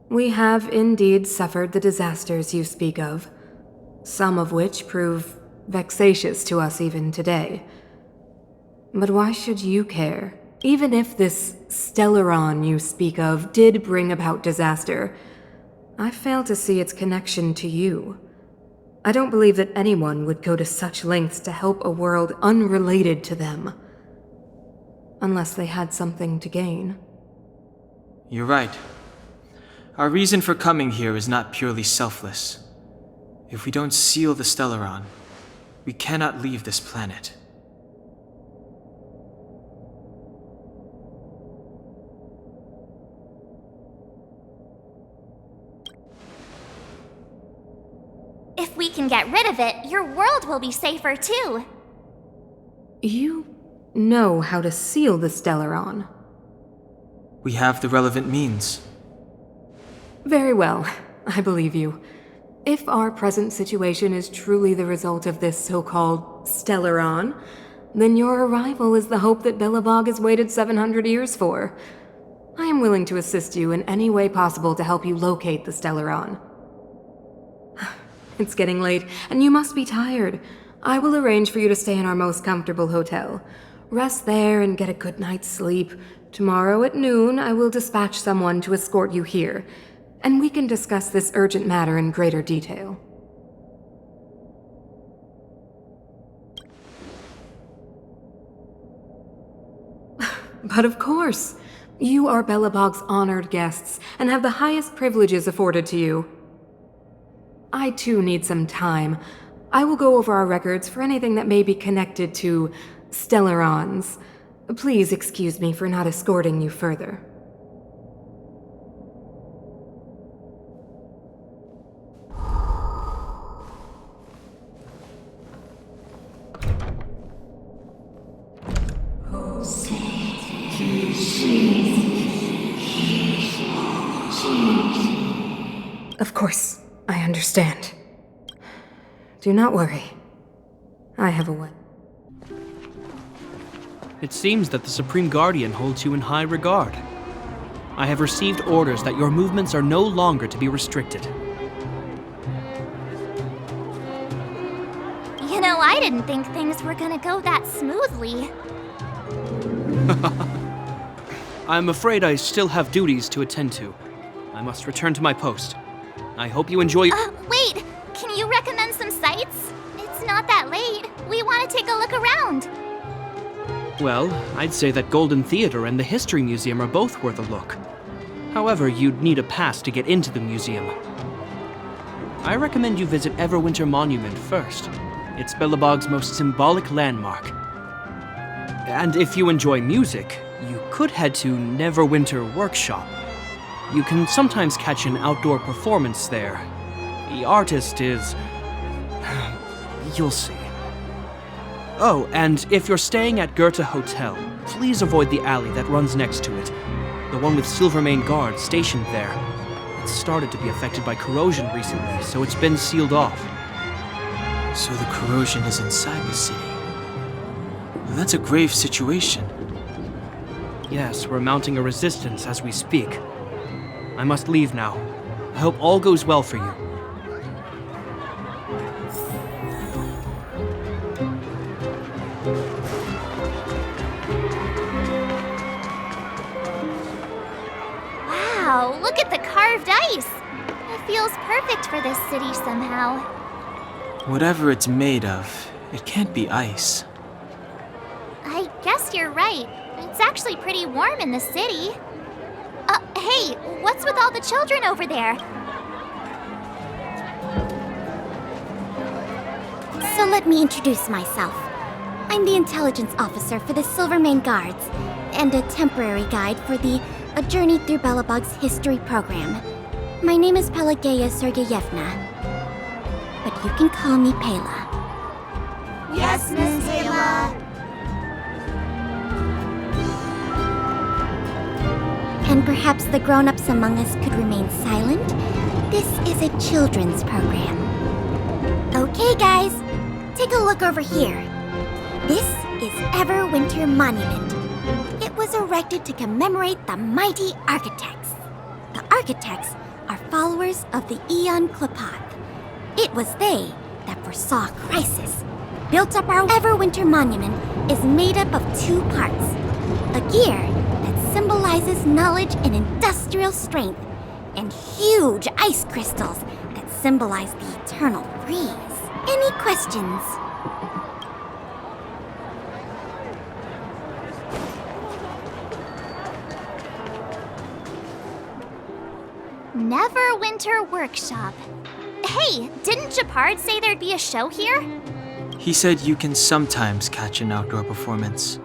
We have indeed suffered the disasters you speak of, some of which prove vexatious to us even today. But why should you care? Even if this stellaron you speak of did bring about disaster, I fail to see its connection to you. I don't believe that anyone would go to such lengths to help a world unrelated to them. Unless they had something to gain. You're right. Our reason for coming here is not purely selfless. If we don't seal the Stellaron, we cannot leave this planet. If we can get rid of it, your world will be safer too. You know how to seal the Stellaron. We have the relevant means. Very well, I believe you. If our present situation is truly the result of this so-called Stellaron, then your arrival is the hope that Belobog has waited 700 years for. I am willing to assist you in any way possible to help you locate the Stellaron. It's getting late, and you must be tired. I will arrange for you to stay in our most comfortable hotel. Rest there and get a good night's sleep. Tomorrow at noon, I will dispatch someone to escort you here, and we can discuss this urgent matter in greater detail. But of course, you are Belobog's honored guests and have the highest privileges afforded to you. I too need some time. I will go over our records for anything that may be connected to Stellarons. Please excuse me for not escorting you further. Of course, I understand. Do not worry. I have a way. It seems that the Supreme Guardian holds you in high regard. I have received orders that your movements are no longer to be restricted. You know, I didn't think things were gonna go that smoothly. I'm afraid I still have duties to attend to. I must return to my post. I hope you enjoy your— Wait! Can you recommend some sites? It's not that late. We want to take a look around. Well, I'd say that Golden Theater and the History Museum are both worth a look. However, you'd need a pass to get into the museum. I recommend you visit Everwinter Monument first. It's Belobog's most symbolic landmark. And if you enjoy music, you could head to Neverwinter Workshop. You can sometimes catch an outdoor performance there. The artist is— you'll see. Oh, and if you're staying at Goethe Hotel, please avoid the alley that runs next to it. The one with Silvermane guards stationed there. It's started to be affected by corrosion recently, so it's been sealed off. So the corrosion is inside the city. Well, that's a grave situation. Yes, we're mounting a resistance as we speak. I must leave now. I hope all goes well for you. Wow, look at the carved ice! It feels perfect for this city somehow. Whatever it's made of, it can't be ice. I guess you're right. It's actually pretty warm in the city. Hey, what's with all the children over there? So let me introduce myself. I'm the intelligence officer for the Silvermane Guards, and a temporary guide for the A Journey Through Belobog's History program. My name is Pelageya Sergeyevna, but you can call me Pela. Yes, Miss Pela. And perhaps the grown-ups among us could remain silent. This is a children's program. Okay, guys, take a look over here. This is Everwinter Monument. It was erected to commemorate the mighty architects. The architects are followers of the Aeon Klapath. It was they that foresaw crisis. Built up our Everwinter Monument is made up of two parts. A gear that symbolizes knowledge and industrial strength, and huge ice crystals that symbolize the eternal freeze. Any questions? Neverwinter Workshop. Hey, didn't Japard say there'd be a show here? He said you can sometimes catch an outdoor performance.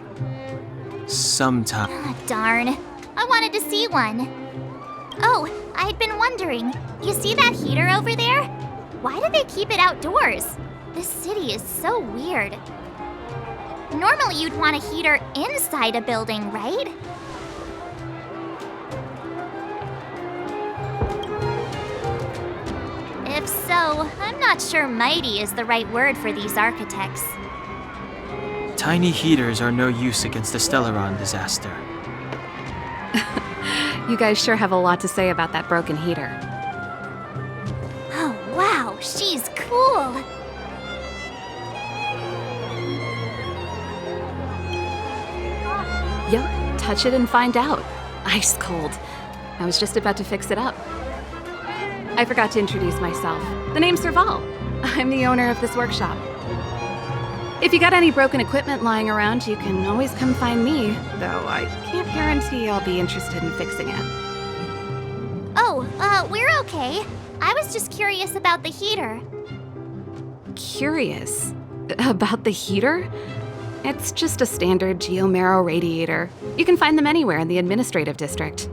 Sometimes. Ah, darn. I wanted to see one. Oh, I'd been wondering. You see that heater over there? Why do they keep it outdoors? This city is so weird. Normally you'd want a heater inside a building, right? If so, I'm not sure mighty is the right word for these architects. Tiny heaters are no use against the Stellaron disaster. You guys sure have a lot to say about that broken heater. Oh, wow, she's cool. Yup, touch it and find out. Ice cold. I was just about to fix it up. I forgot to introduce myself. The name's Serval. I'm the owner of this workshop. If you got any broken equipment lying around, you can always come find me, though I can't guarantee I'll be interested in fixing it. Oh, we're okay. I was just curious about the heater. Curious? About the heater? It's just a standard geomarrow radiator. You can find them anywhere in the administrative district.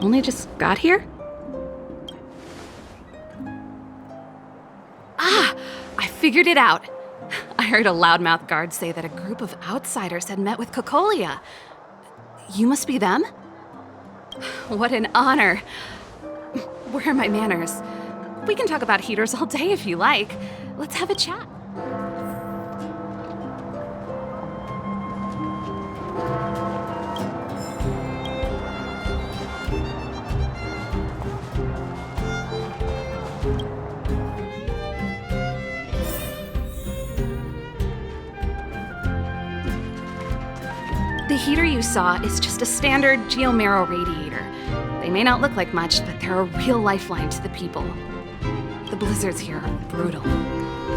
Only just got here? Ah! I figured it out! I heard a loudmouth guard say that a group of outsiders had met with Cocolia. You must be them? What an honor. Where are my manners? We can talk about heaters all day if you like. Let's have a chat. The heater you saw is just a standard geomarrow radiator. They may not look like much, but they're a real lifeline to the people. The blizzards here are brutal.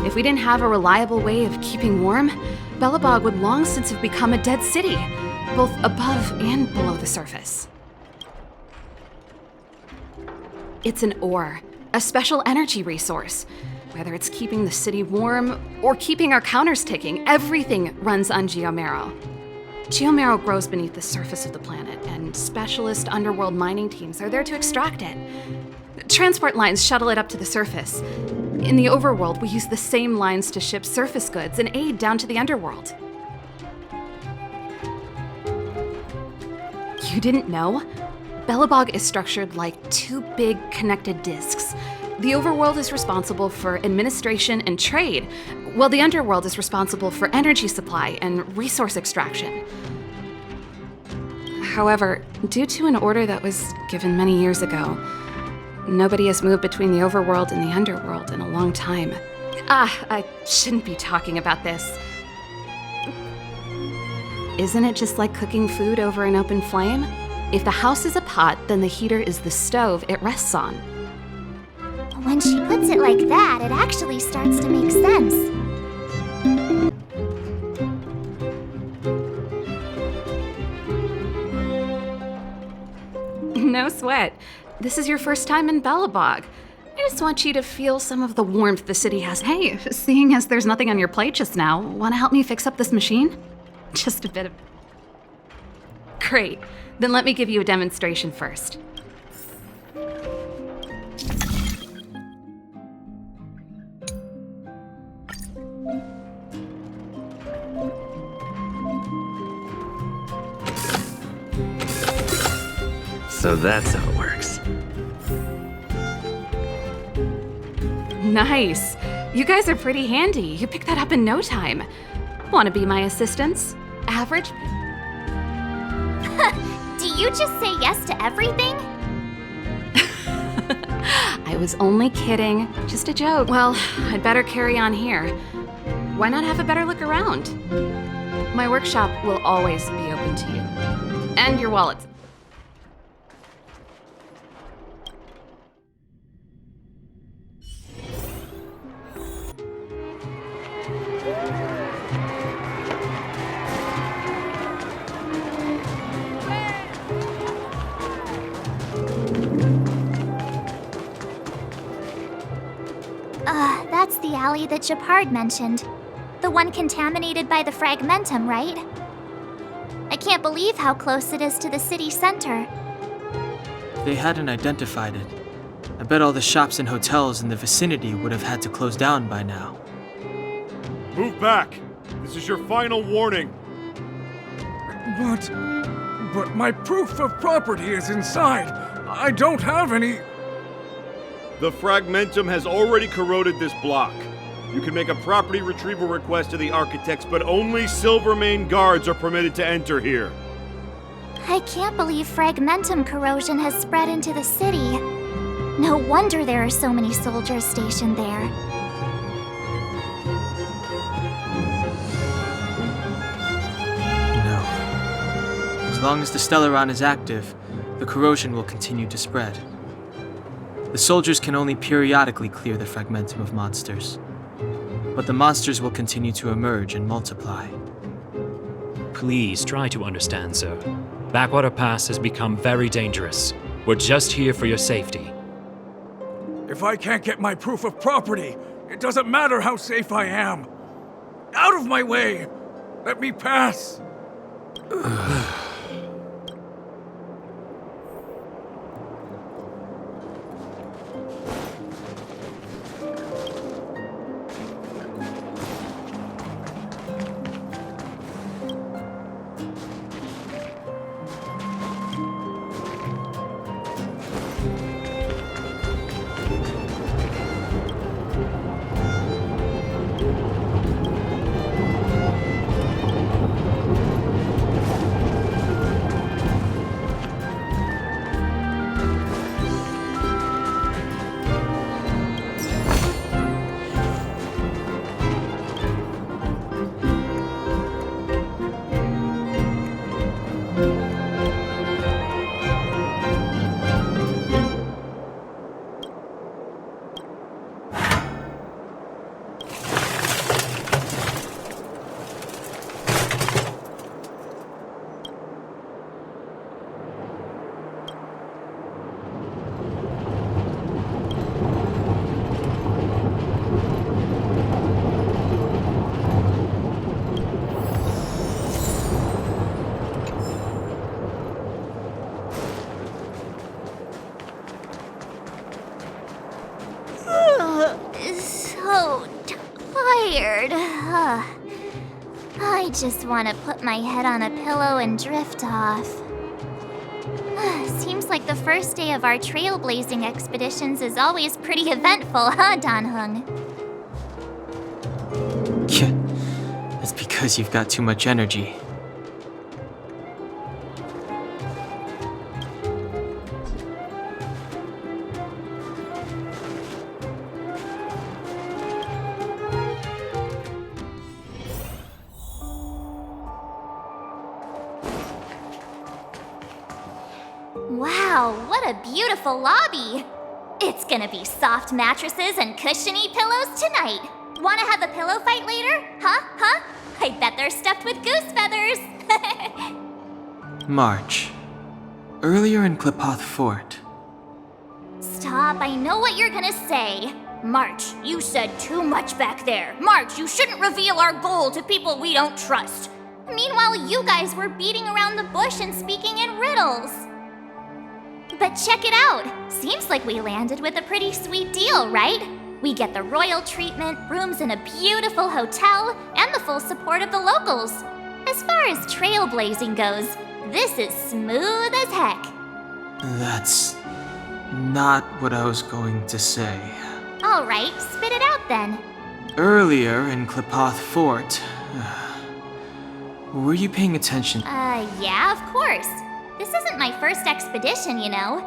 If we didn't have a reliable way of keeping warm, Belobog would long since have become a dead city, both above and below the surface. It's an ore, a special energy resource. Whether it's keeping the city warm or keeping our counters ticking, everything runs on geomarrow. Geomarrow grows beneath the surface of the planet, and specialist underworld mining teams are there to extract it. Transport lines shuttle it up to the surface. In the overworld, we use the same lines to ship surface goods and aid down to the underworld. You didn't know? Belobog is structured like two big connected disks. The overworld is responsible for administration and trade, while the underworld is responsible for energy supply and resource extraction. However, due to an order that was given many years ago, nobody has moved between the overworld and the underworld in a long time. I shouldn't be talking about this. Isn't it just like cooking food over an open flame? If the house is a pot, then the heater is the stove it rests on. When she puts it like that, it actually starts to make sense. No sweat. This is your first time in Belobog. I just want you to feel some of the warmth the city has. Hey, seeing as there's nothing on your plate just now, want to help me fix up this machine? Just a bit of... Great. Then let me give you a demonstration first. So that's how it works. Nice. You guys are pretty handy. You picked that up in no time. Want to be my assistants? Average? Do you just say yes to everything? I was only kidding. Just a joke. Well, I'd better carry on here. Why not have a better look around? My workshop will always be open to you. And your wallets. That's the alley that Japard mentioned. The one contaminated by the fragmentum, right? I can't believe how close it is to the city center. They hadn't identified it. I bet all the shops and hotels in the vicinity would have had to close down by now. Move back! This is your final warning. But my proof of property is inside. I don't have any... The fragmentum has already corroded this block. You can make a property retrieval request to the architects, but only Silvermane guards are permitted to enter here. I can't believe fragmentum corrosion has spread into the city. No wonder there are so many soldiers stationed there. No. As long as the Stellaron is active, the corrosion will continue to spread. The soldiers can only periodically clear the fragmentum of monsters. But the monsters will continue to emerge and multiply. Please try to understand, sir. Backwater Pass has become very dangerous. We're just here for your safety. If I can't get my proof of property, it doesn't matter how safe I am. Out of my way! Let me pass! I just want to put my head on a pillow and drift off. Seems like the first day of our trailblazing expeditions is always pretty eventful, huh, Danhung? That's because you've got too much energy. Wow, what a beautiful lobby! It's gonna be soft mattresses and cushiony pillows tonight. Wanna have a pillow fight later? Huh? I bet they're stuffed with goose feathers! March. Earlier in Klipoth Fort. Stop, I know what you're gonna say. March, you said too much back there. March, you shouldn't reveal our goal to people we don't trust. Meanwhile, you guys were beating around the bush and speaking in riddles. But check it out! Seems like we landed with a pretty sweet deal, right? We get the royal treatment, rooms in a beautiful hotel, and the full support of the locals. As far as trailblazing goes, this is smooth as heck. That's not what I was going to say. Alright, spit it out then. Earlier in Klipoth Fort, were you paying attention? Yeah, of course. This isn't my first expedition, you know.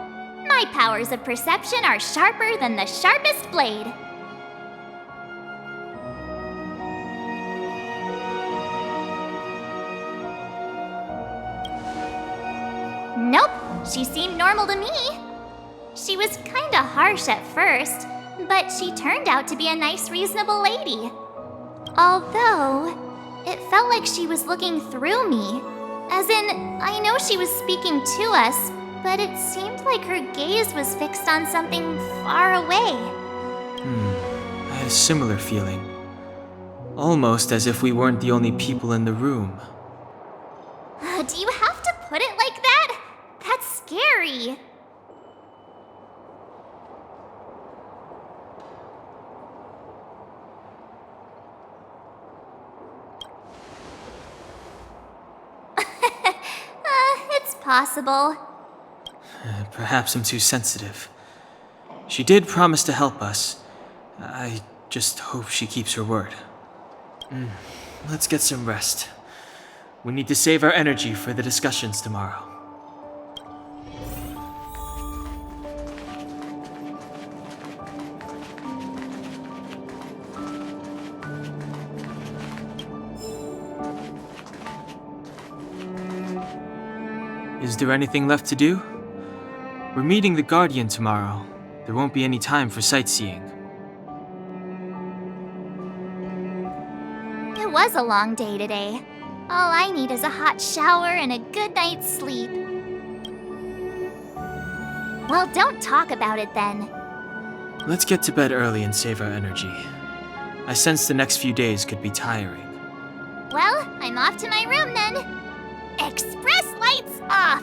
My powers of perception are sharper than the sharpest blade. Nope, she seemed normal to me. She was kinda harsh at first, but she turned out to be a nice, reasonable lady. Although, it felt like she was looking through me. As in, I know she was speaking to us, but it seemed like her gaze was fixed on something far away. a similar feeling. Almost as if we weren't the only people in the room. Do you have to put it like that? That's scary. It's possible. Perhaps I'm too sensitive. She did promise to help us. I just hope she keeps her word. Let's get some rest. We need to save our energy for the discussions tomorrow. Is there anything left to do? We're meeting the Guardian tomorrow. There won't be any time for sightseeing. It was a long day today. All I need is a hot shower and a good night's sleep. Well, don't talk about it then. Let's get to bed early and save our energy. I sense the next few days could be tiring. Well, I'm off to my room then. Express lights off!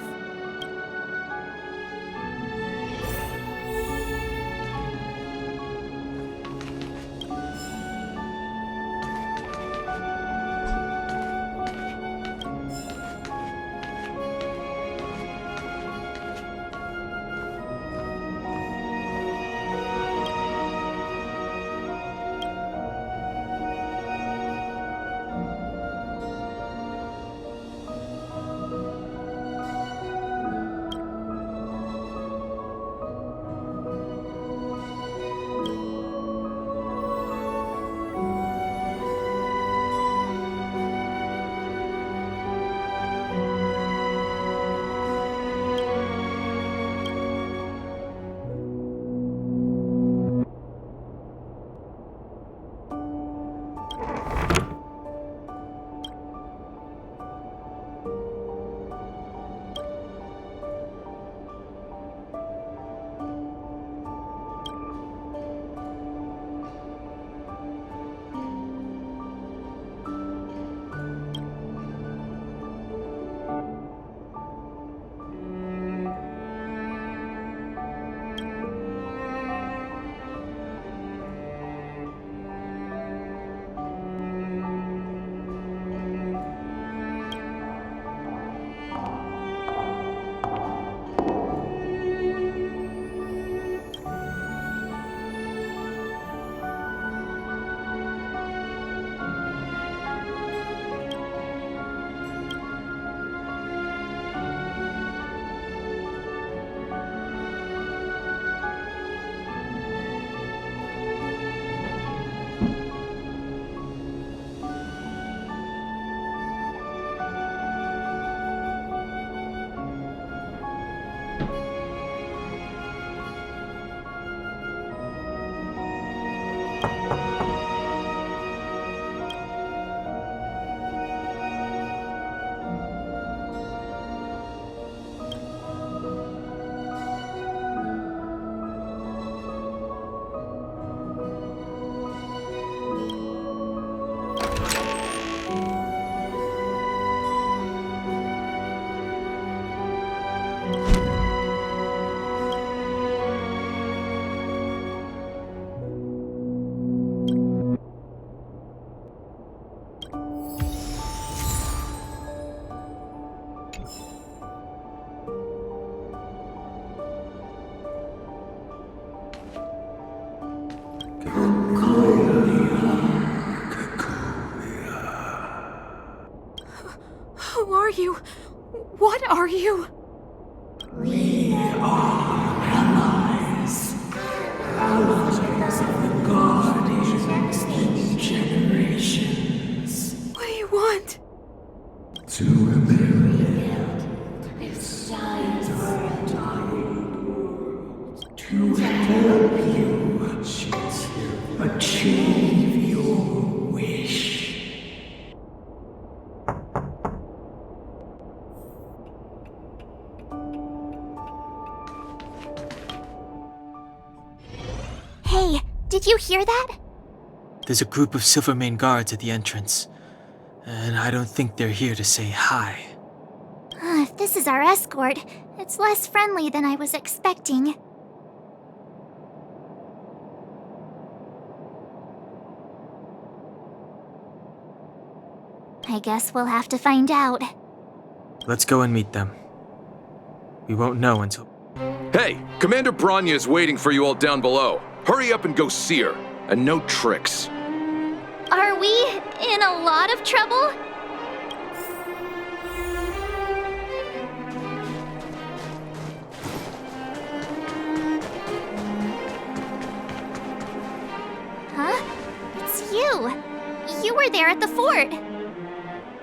Who are you? What are you? We are allies. Allies of the Guardians in generations. What do you want? To rebuild its time to help you achieve your wish. Hey, did you hear that? There's a group of Silvermane guards at the entrance, and I don't think they're here to say hi. If this is our escort, it's less friendly than I was expecting. I guess we'll have to find out. Let's go and meet them. We won't know until... Hey, Commander Bronya is waiting for you all down below. Hurry up and go see her. And no tricks. Are we in a lot of trouble? Huh? It's you. You were there at the fort.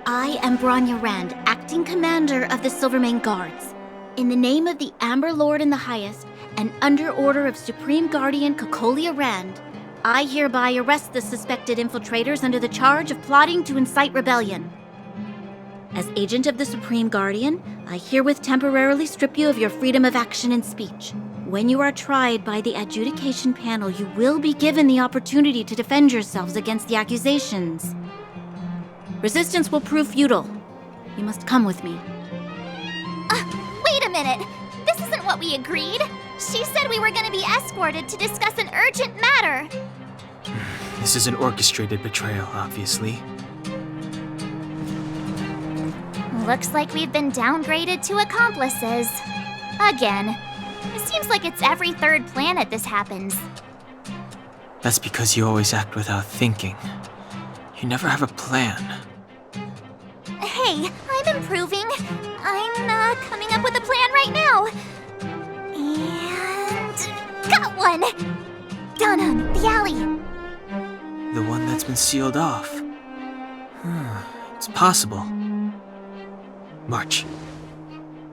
I am Bronya Rand, acting commander of the Silvermane Guards. In the name of the Amber Lord in the Highest, and under order of Supreme Guardian Kokolia Rand, I hereby arrest the suspected infiltrators under the charge of plotting to incite rebellion. As agent of the Supreme Guardian, I herewith temporarily strip you of your freedom of action and speech. When you are tried by the adjudication panel, you will be given the opportunity to defend yourselves against the accusations. Resistance will prove futile. You must come with me. Wait a minute! This isn't what we agreed! She said we were gonna be escorted to discuss an urgent matter! This is an orchestrated betrayal, obviously. Looks like we've been downgraded to accomplices. Again. It seems like it's every third planet this happens. That's because you always act without thinking. You never have a plan. Hey, I'm improving. I'm coming up with a plan right now. And... got one! Down on the alley. The one that's been sealed off. It's possible. March.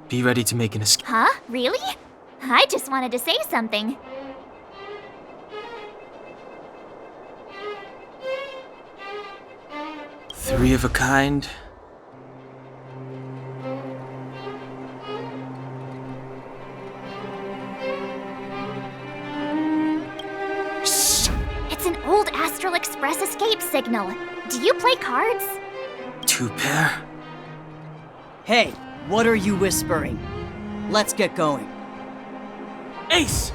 Be ready to make an escape. Huh? Really? I just wanted to say something. Three of a kind. Shh! It's an old Astral Express escape signal. Do you play cards? 2 pair? Hey, what are you whispering? Let's get going. Ace!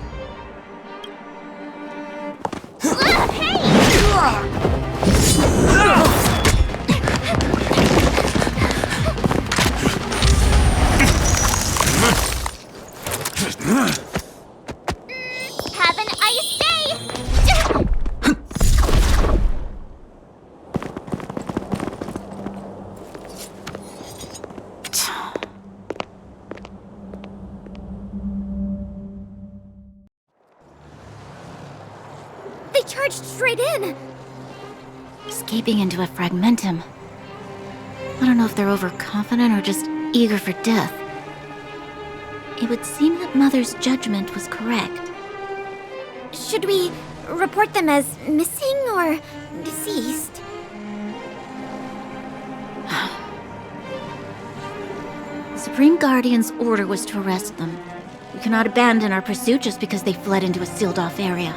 Have an ice day! They charged straight in! Escaping into a fragmentum. I don't know if they're overconfident or just eager for death. It would seem that Mother's judgment was correct. Should we report them as missing or deceased? The Supreme Guardian's order was to arrest them. We cannot abandon our pursuit just because they fled into a sealed-off area.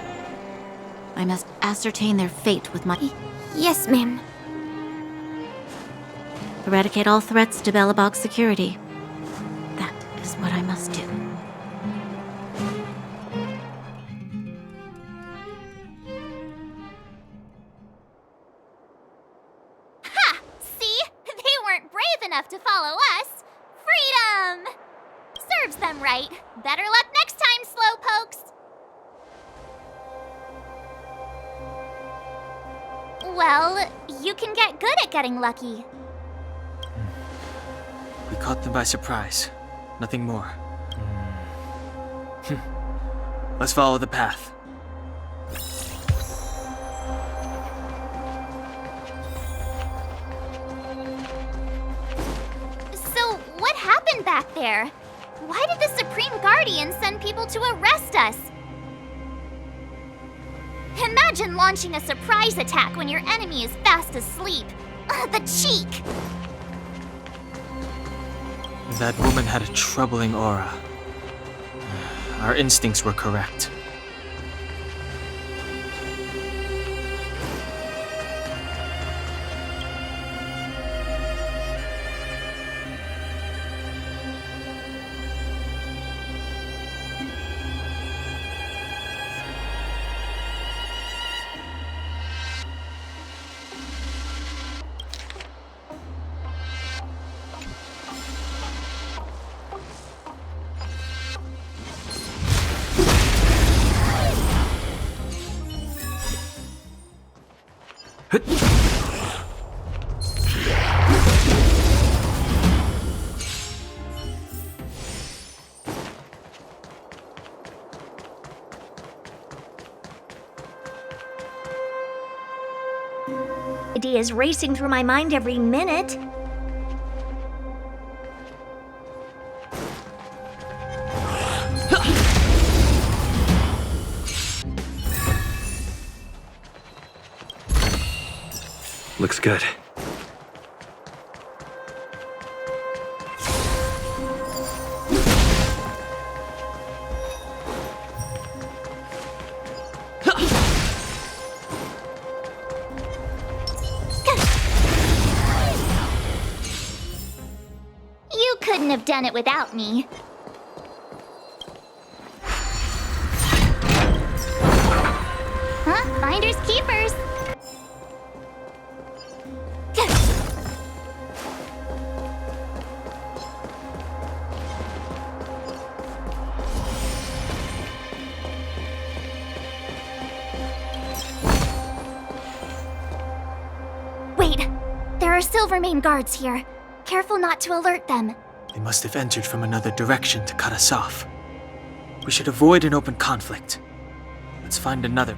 I must ascertain their fate with my... Yes, ma'am. Eradicate all threats to Belobog's security. That is what I must do. Ha! See? They weren't brave enough to follow us. Freedom! Serves them right. Better luck next time, slowpokes. Well, you can get good at getting lucky. We caught them by surprise. Nothing more. Let's follow the path. So, what happened back there? Why did the Supreme Guardian send people to arrest us? Imagine launching a surprise attack when your enemy is fast asleep. The cheek! That woman had a troubling aura. Our instincts were correct. Ideas racing through my mind every minute. Looks good. You couldn't have done it without me. Huh? Finders keepers. Wait, there are Silvermane guards here. Careful not to alert them. They must have entered from another direction to cut us off. We should avoid an open conflict. Let's find another.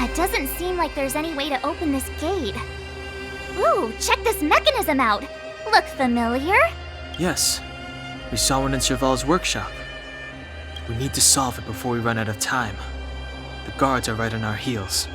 It doesn't seem like there's any way to open this gate. Ooh, check this mechanism out. Look familiar? Yes, we saw one in Serval's workshop. We need to solve it before we run out of time. The guards are right on our heels.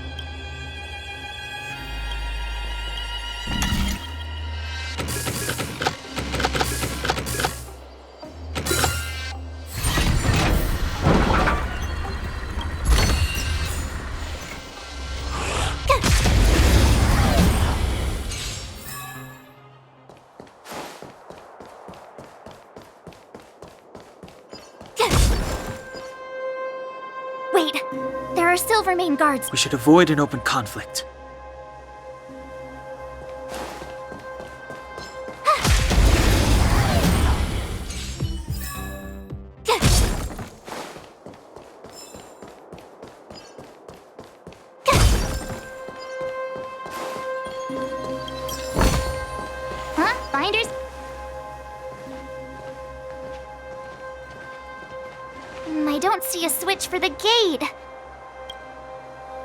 Wait, there are Silvermane guards. We should avoid an open conflict. Huh? Finders? I don't see a switch for the gate.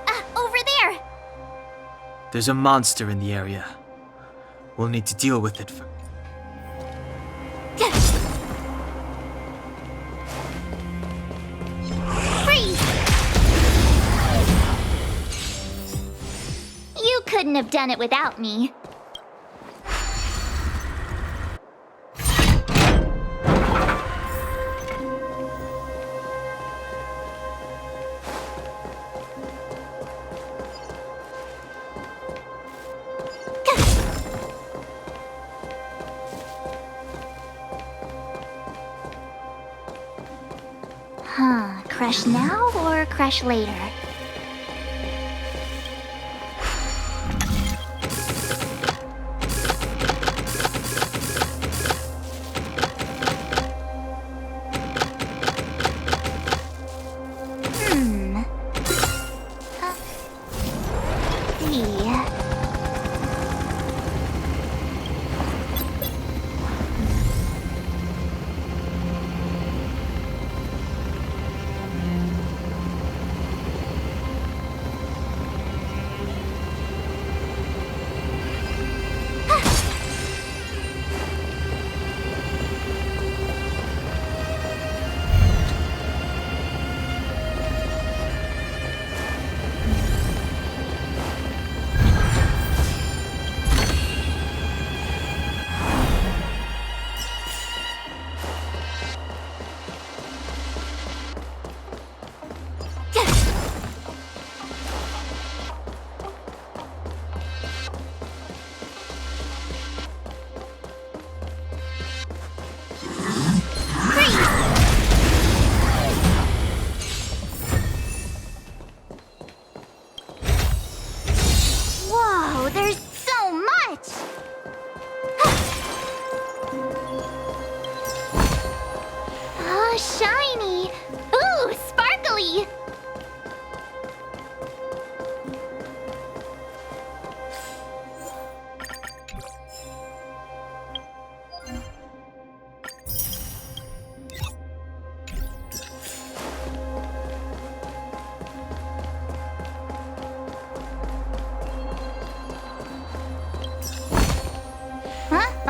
Ah, over there! There's a monster in the area. We'll need to deal with it first. Freeze! You couldn't have done it without me. Huh, crush now or crush later?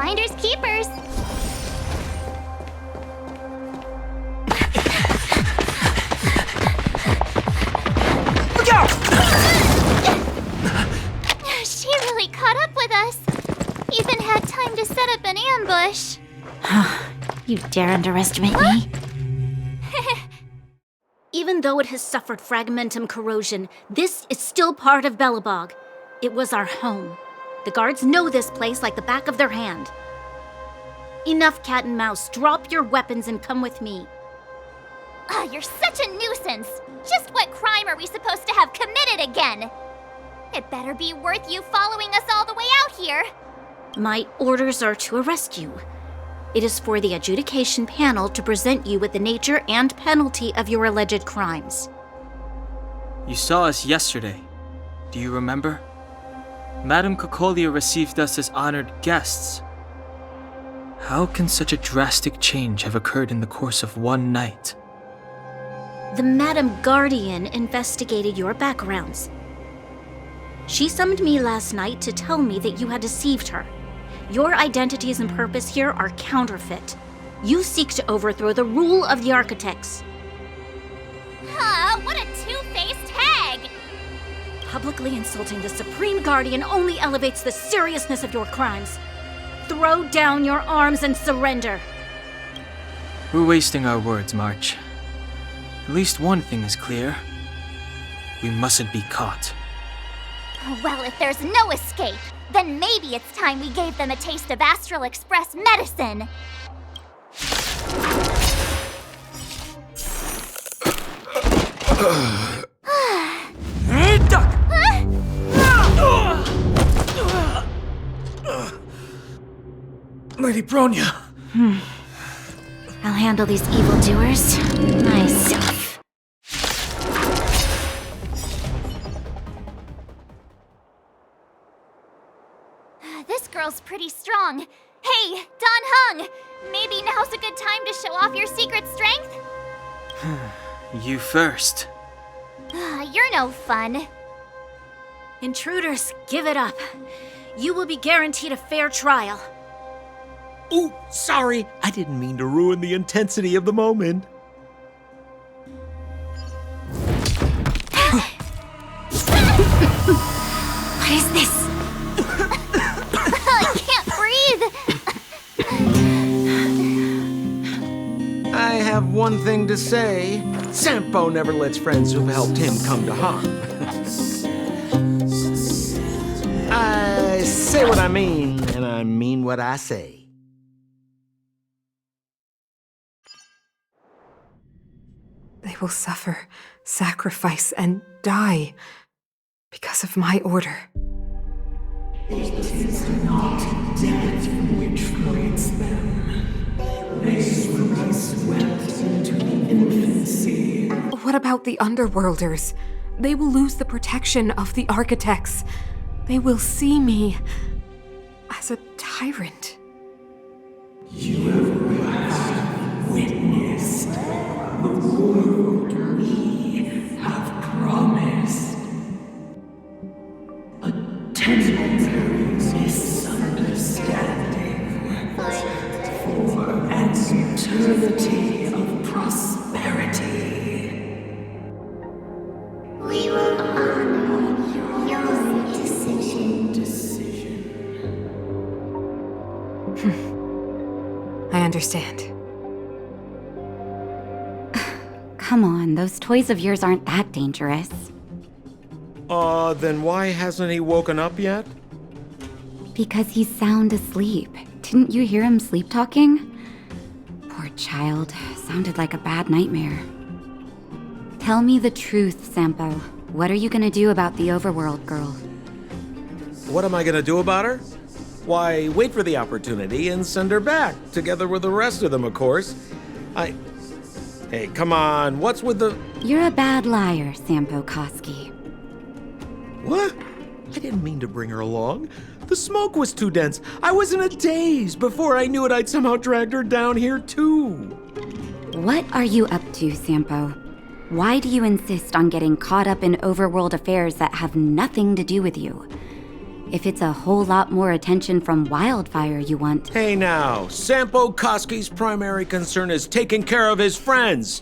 Finders keepers. Look out! She really caught up with us. Even had time to set up an ambush. You dare underestimate me? Even though it has suffered fragmentum corrosion, this is still part of Belobog. It was our home. The guards know this place like the back of their hand. Enough cat and mouse. Drop your weapons and come with me. You're such a nuisance. Just what crime are we supposed to have committed again? It better be worth you following us all the way out here. My orders are to arrest you. It is for the adjudication panel to present you with the nature and penalty of your alleged crimes. You saw us yesterday. Do you remember? Madame Cocolia received us as honored guests. How can such a drastic change have occurred in the course of one night? The Madame Guardian investigated your backgrounds. She summoned me last night to tell me that you had deceived her. Your identities and purpose here are counterfeit. You seek to overthrow the rule of the architects. What a two-faced hag! Publicly insulting the Supreme Guardian only elevates the seriousness of your crimes. Throw down your arms and surrender. We're wasting our words, March. At least one thing is clear. We mustn't be caught. Well, if there's no escape, then maybe it's time we gave them a taste of Astral Express medicine. Duck! Lady Bronya. I'll handle these evildoers myself. This girl's pretty strong. Hey, Don Hung! Maybe now's a good time to show off your secret strength? You first. You're no fun. Intruders, give it up. You will be guaranteed a fair trial. Ooh, sorry. I didn't mean to ruin the intensity of the moment. What is this? I can't breathe. I have one thing to say. Sampo never lets friends who've helped him come to harm. I say what I mean, and I mean what I say. They will suffer, sacrifice, and die because of my order. It is not death which frees them. They will be swept into infancy. What about the underworlders? They will lose the protection of the architects. They will see me as a tyrant. You have witnessed the world we have promised. A temporary misunderstanding for an eternity of prosperity. We will honor your decision. I understand. Come on, those toys of yours aren't that dangerous. Then why hasn't he woken up yet? Because he's sound asleep. Didn't you hear him sleep talking? Poor child. Sounded like a bad nightmare. Tell me the truth, Sampo. What are you gonna do about the overworld girl? What am I gonna do about her? Why, wait for the opportunity and send her back, together with the rest of them, of course. Hey, come on, what's with the... You're a bad liar, Sampo Koski. What? I didn't mean to bring her along. The smoke was too dense. I was in a daze. Before I knew it, I'd somehow dragged her down here, too. What are you up to, Sampo? Why do you insist on getting caught up in overworld affairs that have nothing to do with you? if it's a whole lot more attention from Wildfire you want. Hey now, Sampo Koski's primary concern is taking care of his friends.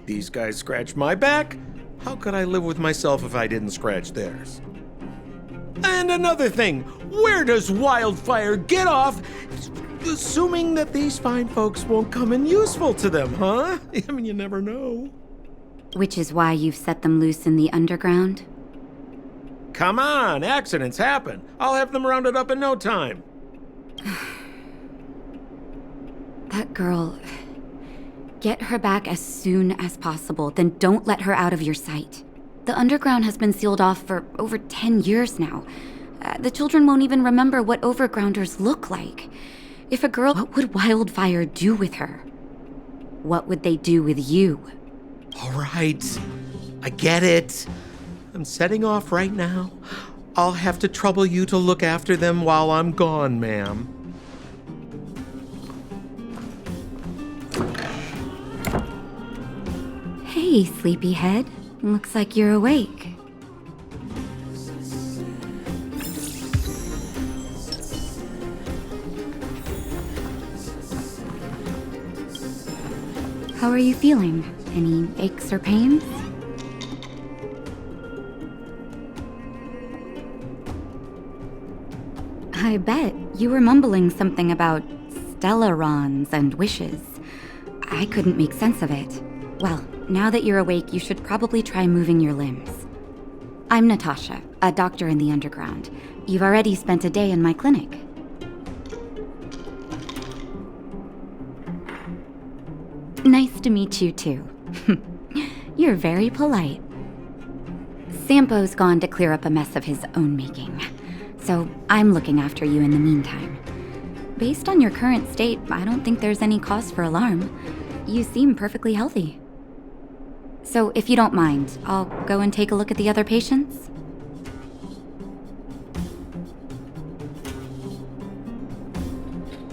These guys scratch my back. How could I live with myself if I didn't scratch theirs? And another thing, where does Wildfire get off assuming that these fine folks won't come in useful to them, huh? I mean, you never know. Which is why you've set them loose in the underground? Come on, accidents happen. I'll have them rounded up in no time. That girl... Get her back as soon as possible, then don't let her out of your sight. The underground has been sealed off for over 10 years now. The children won't even remember what overgrounders look like. If a girl, what would Wildfire do with her? What would they do with you? All right, I get it. I'm setting off right now. I'll have to trouble you to look after them while I'm gone, ma'am. Hey, sleepyhead. Looks like you're awake. How are you feeling? Any aches or pains? I bet you were mumbling something about stellarons and wishes. I couldn't make sense of it. Well, now that you're awake, you should probably try moving your limbs. I'm Natasha, a doctor in the underground. You've already spent a day in my clinic. Nice to meet you, too. You're very polite. Sampo's gone to clear up a mess of his own making, so I'm looking after you in the meantime. Based on your current state, I don't think there's any cause for alarm. You seem perfectly healthy. So if you don't mind, I'll go and take a look at the other patients.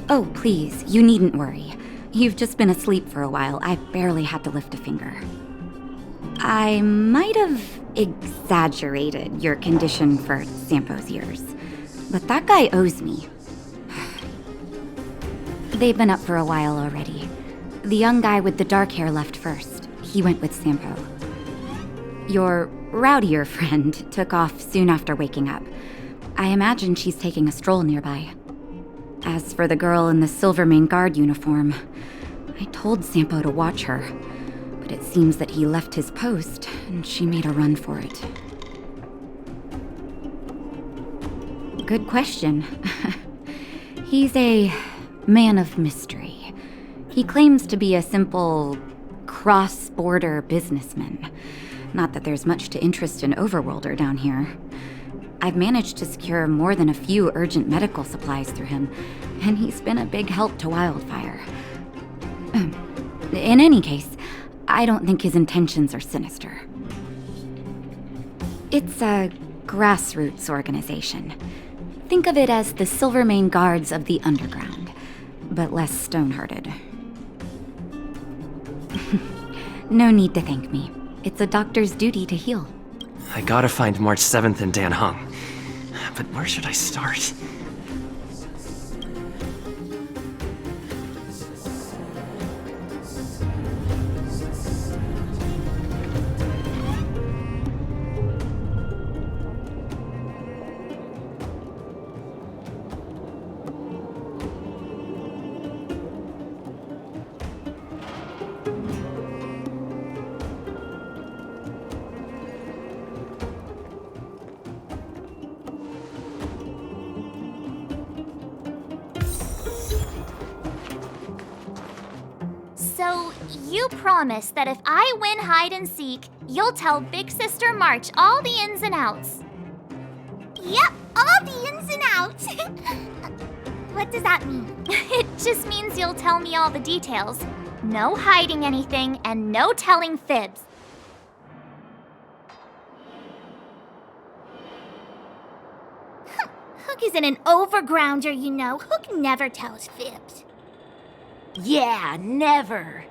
Oh, please, you needn't worry. You've just been asleep for a while. I barely had to lift a finger. I might have exaggerated your condition for Sampo's ears, but that guy owes me. They've been up for a while already. The young guy with the dark hair left first. He went with Sampo. Your rowdier friend took off soon after waking up. I imagine she's taking a stroll nearby. As for the girl in the Silvermane Guard uniform, I told Sampo to watch her, but it seems that he left his post and she made a run for it. Good question. He's a man of mystery. He claims to be a simple cross-border businessman. Not that there's much to interest an overworlder down here. I've managed to secure more than a few urgent medical supplies through him, and he's been a big help to Wildfire. In any case, I don't think his intentions are sinister. It's a grassroots organization. Think of it as the Silvermane Guards of the Underground, but less stone-hearted. No need to thank me. It's a doctor's duty to heal. I gotta find March 7th in Dan Hung. But where should I start? So, you promise that if I win hide and seek, you'll tell Big Sister March all the ins and outs. Yep, all the ins and outs. What does that mean? It just means you'll tell me all the details. No hiding anything and no telling fibs. Hook isn't an overgrounder, you know. Hook never tells fibs. Yeah, never.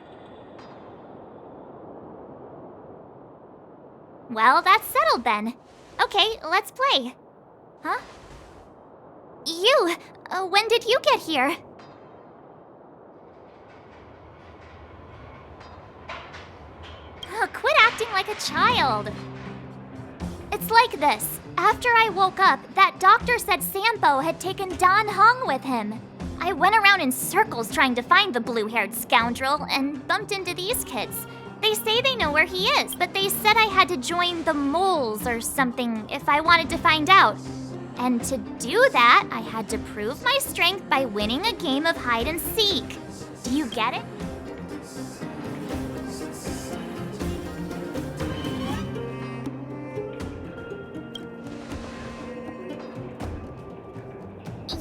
Well, that's settled then. Okay, let's play. Huh? You! When did you get here? Quit acting like a child. It's like this. After I woke up, that doctor said Sampo had taken Don Hung with him. I went around in circles trying to find the blue-haired scoundrel and bumped into these kids. They say they know where he is, but they said I had to join the moles or something if I wanted to find out. And to do that, I had to prove my strength by winning a game of hide and seek. Do you get it?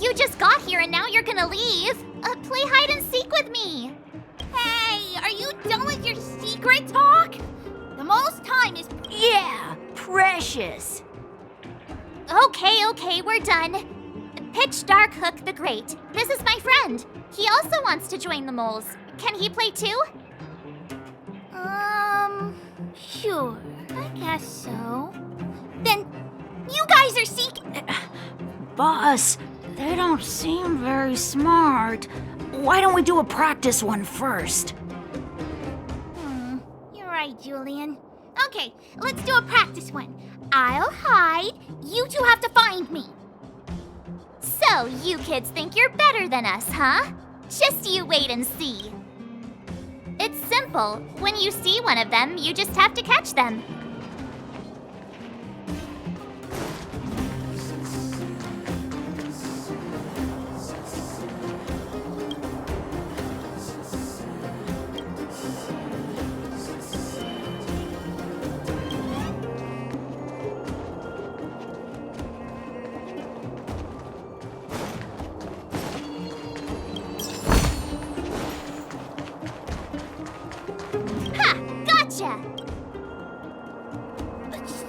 You just got here and now you're gonna leave. Play hide and seek with me. Hey, are you done with your secret talk? The most time is... Yeah, precious. Okay, we're done. Pitch Dark Hook the Great. This is my friend. He also wants to join the moles. Can he play too? Sure. I guess so. Then, you guys are Boss, they don't seem very smart. Why don't we do a practice one first? You're right, Julian. Okay, let's do a practice one. I'll hide. You two have to find me. So, you kids think you're better than us, huh? Just you wait and see. It's simple. When you see one of them, you just have to catch them.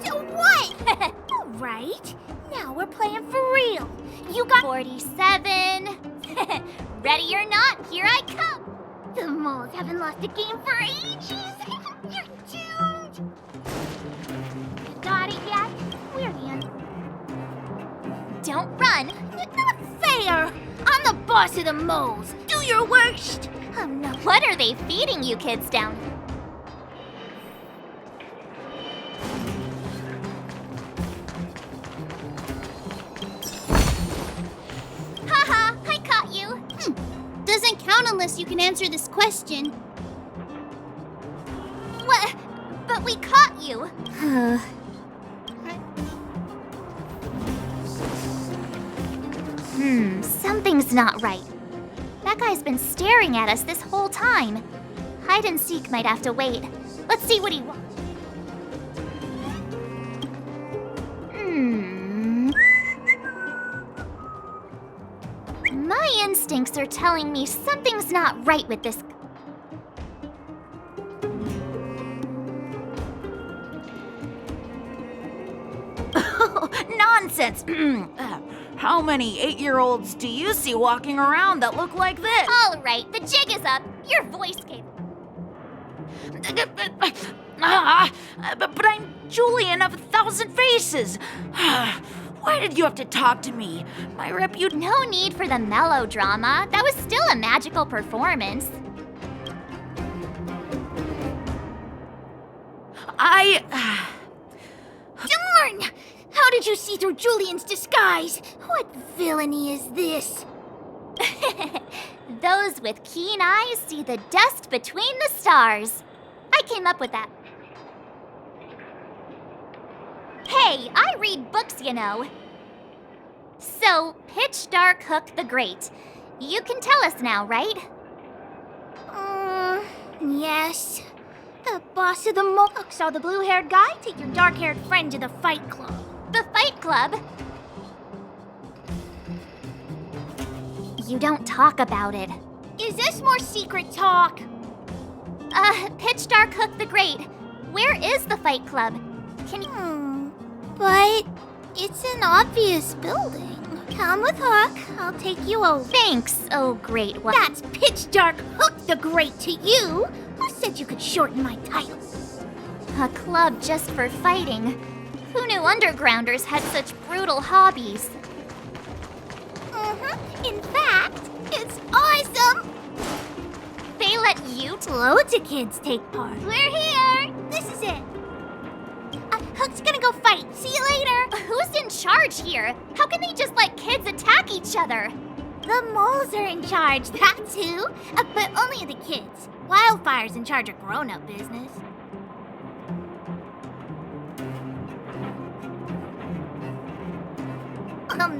So what? All right. Now we're playing for real. You got 47. Ready or not, here I come. The moles haven't lost a game for ages. You're doomed. You got it yet? We're in. Don't run. Not fair. I'm the boss of the moles. Do your worst. I'm not. What are they feeding you kids down? Haha, I caught you. Doesn't count unless you can answer this question. What? But we caught you. Something's not right. That guy's been staring at us this whole time. Hide and seek might have to wait. Let's see what he wants. My instincts are telling me something's not right with this. Nonsense! How many 8-year-olds do you see walking around that look like this? All right, the jig is up. Your voice came. But I'm Julian of 1,000 Faces. Why did you have to talk to me? My reputation. No need for the melodrama. That was still a magical performance. Darn! How did you see through Julian's disguise? What villainy is this? Those with keen eyes see the dust between the stars. I came up with that. Hey, I read books, you know. So, Pitch Dark Hook the Great. You can tell us now, right? Yes. The boss of the moles saw the blue-haired guy take your dark-haired friend to the fight club. The fight club? You don't talk about it. Is this more secret talk? Pitch Dark Hook the Great. Where is the fight club? Can you... But it's an obvious building. Come with Hook. I'll take you over. Thanks, oh great one. That's Pitch Dark Hook the Great to you. Who said you could shorten my title? A club just for fighting. Who knew undergrounders had such brutal hobbies? In fact, it's awesome! They let you loads of kids take part. We're here! This is it. Hook's gonna go fight. See you later! Who's in charge here? How can they just let kids attack each other? The moles are in charge, that's who. But only the kids. Wildfire's in charge of grown-up business.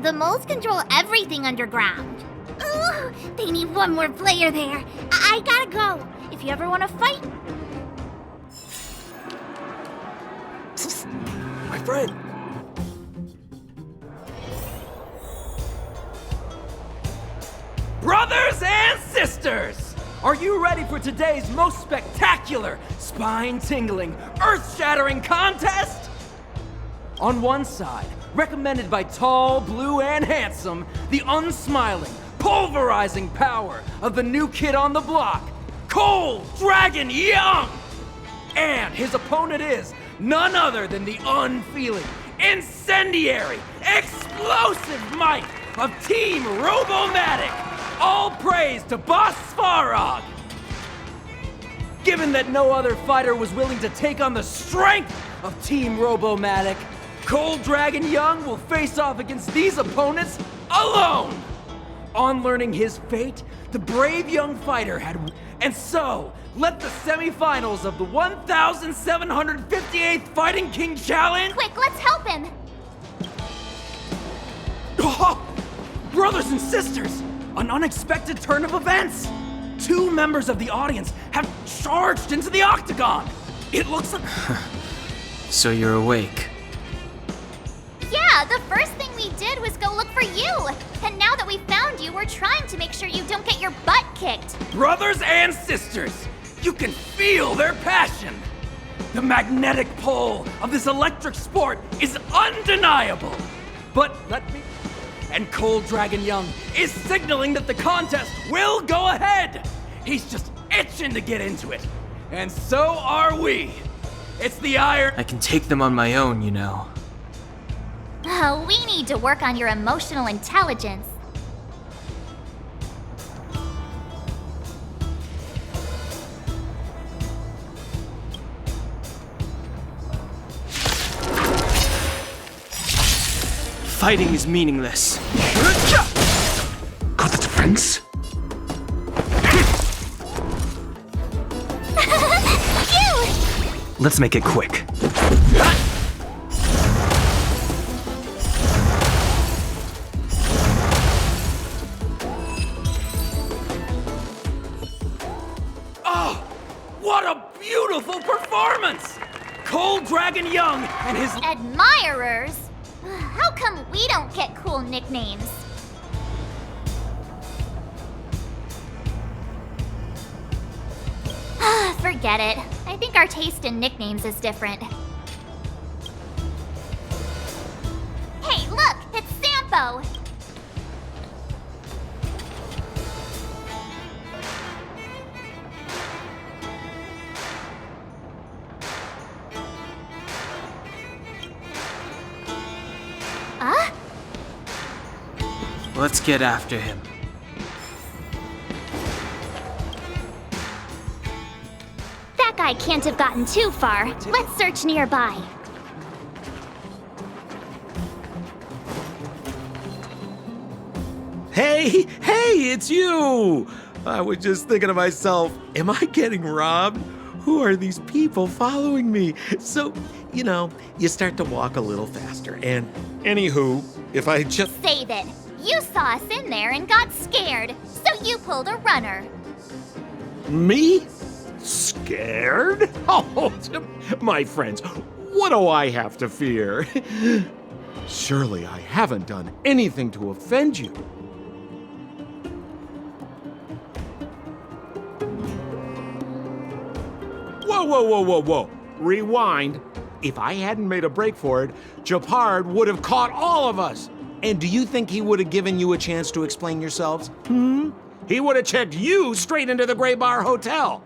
The moles control everything underground. Ooh, they need one more player there. I gotta go. If you ever want to fight... My friend. Brothers and sisters, are you ready for today's most spectacular, spine-tingling, earth-shattering contest? On one side, recommended by tall, blue, and handsome, the unsmiling, pulverizing power of the new kid on the block, Cold Dragon Young! And his opponent is none other than the unfeeling, incendiary, explosive might of Team Robomatic! All praise to Boss Svarog! Given that no other fighter was willing to take on the strength of Team Robomatic, Cold Dragon Young will face off against these opponents alone! On learning his fate, the brave young fighter had... And so, let the semifinals of the 1,758th Fighting King Challenge... Quick, let's help him! Oh, brothers and sisters! An unexpected turn of events! 2 members of the audience have charged into the octagon! It looks like... So you're awake. Yeah, the first thing we did was go look for you! And now that we found you, we're trying to make sure you don't get your butt kicked! Brothers and sisters, you can feel their passion! The magnetic pull of this electric sport is undeniable! But let me... And Cold Dragon Young is signaling that the contest will go ahead! He's just itching to get into it! And so are we! It's the iron... I can take them on my own, you know. We need to work on your emotional intelligence. Fighting is meaningless. Got the defense? Let's make it quick. Oh, what a beautiful performance! Cold Dragon Young and his... Admirers? How come we don't get cool nicknames? Forget it. I think our taste in nicknames is different. Hey, look! It's Sampo! Huh? Let's get after him. That guy can't have gotten too far. Let's search nearby. Hey, it's you! I was just thinking to myself, am I getting robbed? Who are these people following me? So, you start to walk a little faster. And anywho, if I just... Save it. You saw us in there and got scared, so you pulled a runner. Me? Scared? Oh, my friends, what do I have to fear? Surely I haven't done anything to offend you. Whoa. Rewind. If I hadn't made a break for it, Japard would have caught all of us. And do you think he would have given you a chance to explain yourselves? He would have checked you straight into the Gray Bar Hotel.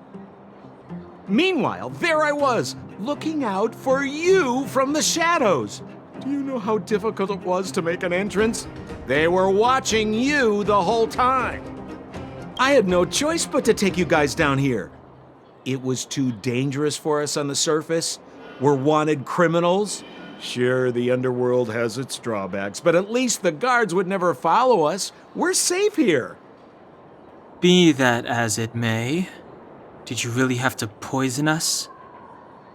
Meanwhile, there I was, looking out for you from the shadows. Do you know how difficult it was to make an entrance? They were watching you the whole time. I had no choice but to take you guys down here. It was too dangerous for us on the surface. We're wanted criminals. Sure, the underworld has its drawbacks, but at least the guards would never follow us. We're safe here. Be that as it may, did you really have to poison us?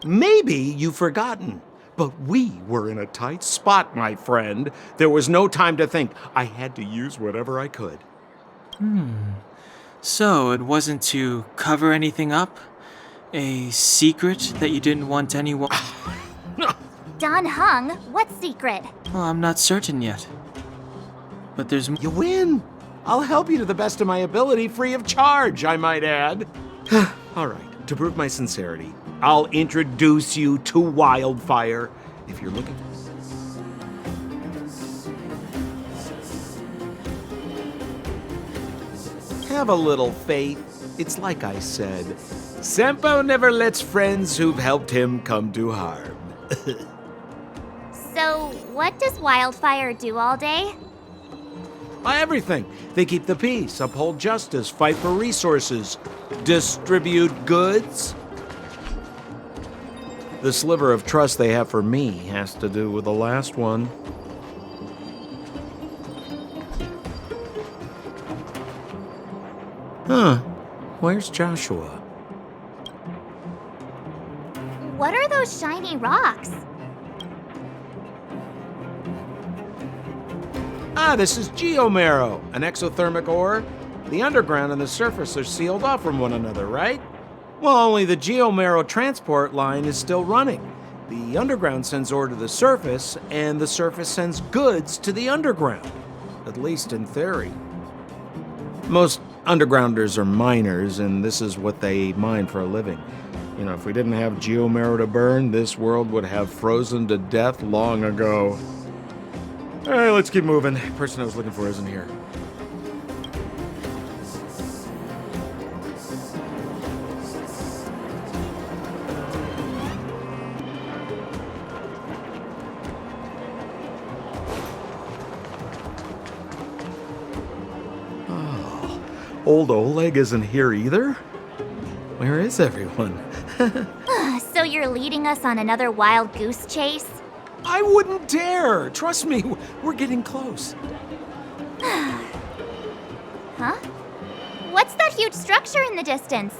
Maybe you've forgotten, but we were in a tight spot, my friend. There was no time to think. I had to use whatever I could. So it wasn't to cover anything up? A secret that you didn't want anyone... Don Hung, what secret? Well, I'm not certain yet. But there's... You win! I'll help you to the best of my ability, free of charge, I might add. All right, to prove my sincerity, I'll introduce you to Wildfire. If you're looking... Have a little faith. It's like I said, Senpo never lets friends who've helped him come to harm. So, what does Wildfire do all day? Everything. They keep the peace, uphold justice, fight for resources, distribute goods. The sliver of trust they have for me has to do with the last one. Huh. Where's Joshua? What are those shiny rocks? This is geomarrow, an exothermic ore. The underground and the surface are sealed off from one another, right? Well, only the geomarrow transport line is still running. The underground sends ore to the surface, and the surface sends goods to the underground. At least in theory. Most undergrounders are miners, and this is what they mine for a living. You know, if we didn't have geomarrow to burn, this world would have frozen to death long ago. All right, let's keep moving. The person I was looking for isn't here. Oh, old Oleg isn't here either? Where is everyone? So you're leading us on another wild goose chase? I wouldn't dare! Trust me, we're getting close. Huh? What's that huge structure in the distance?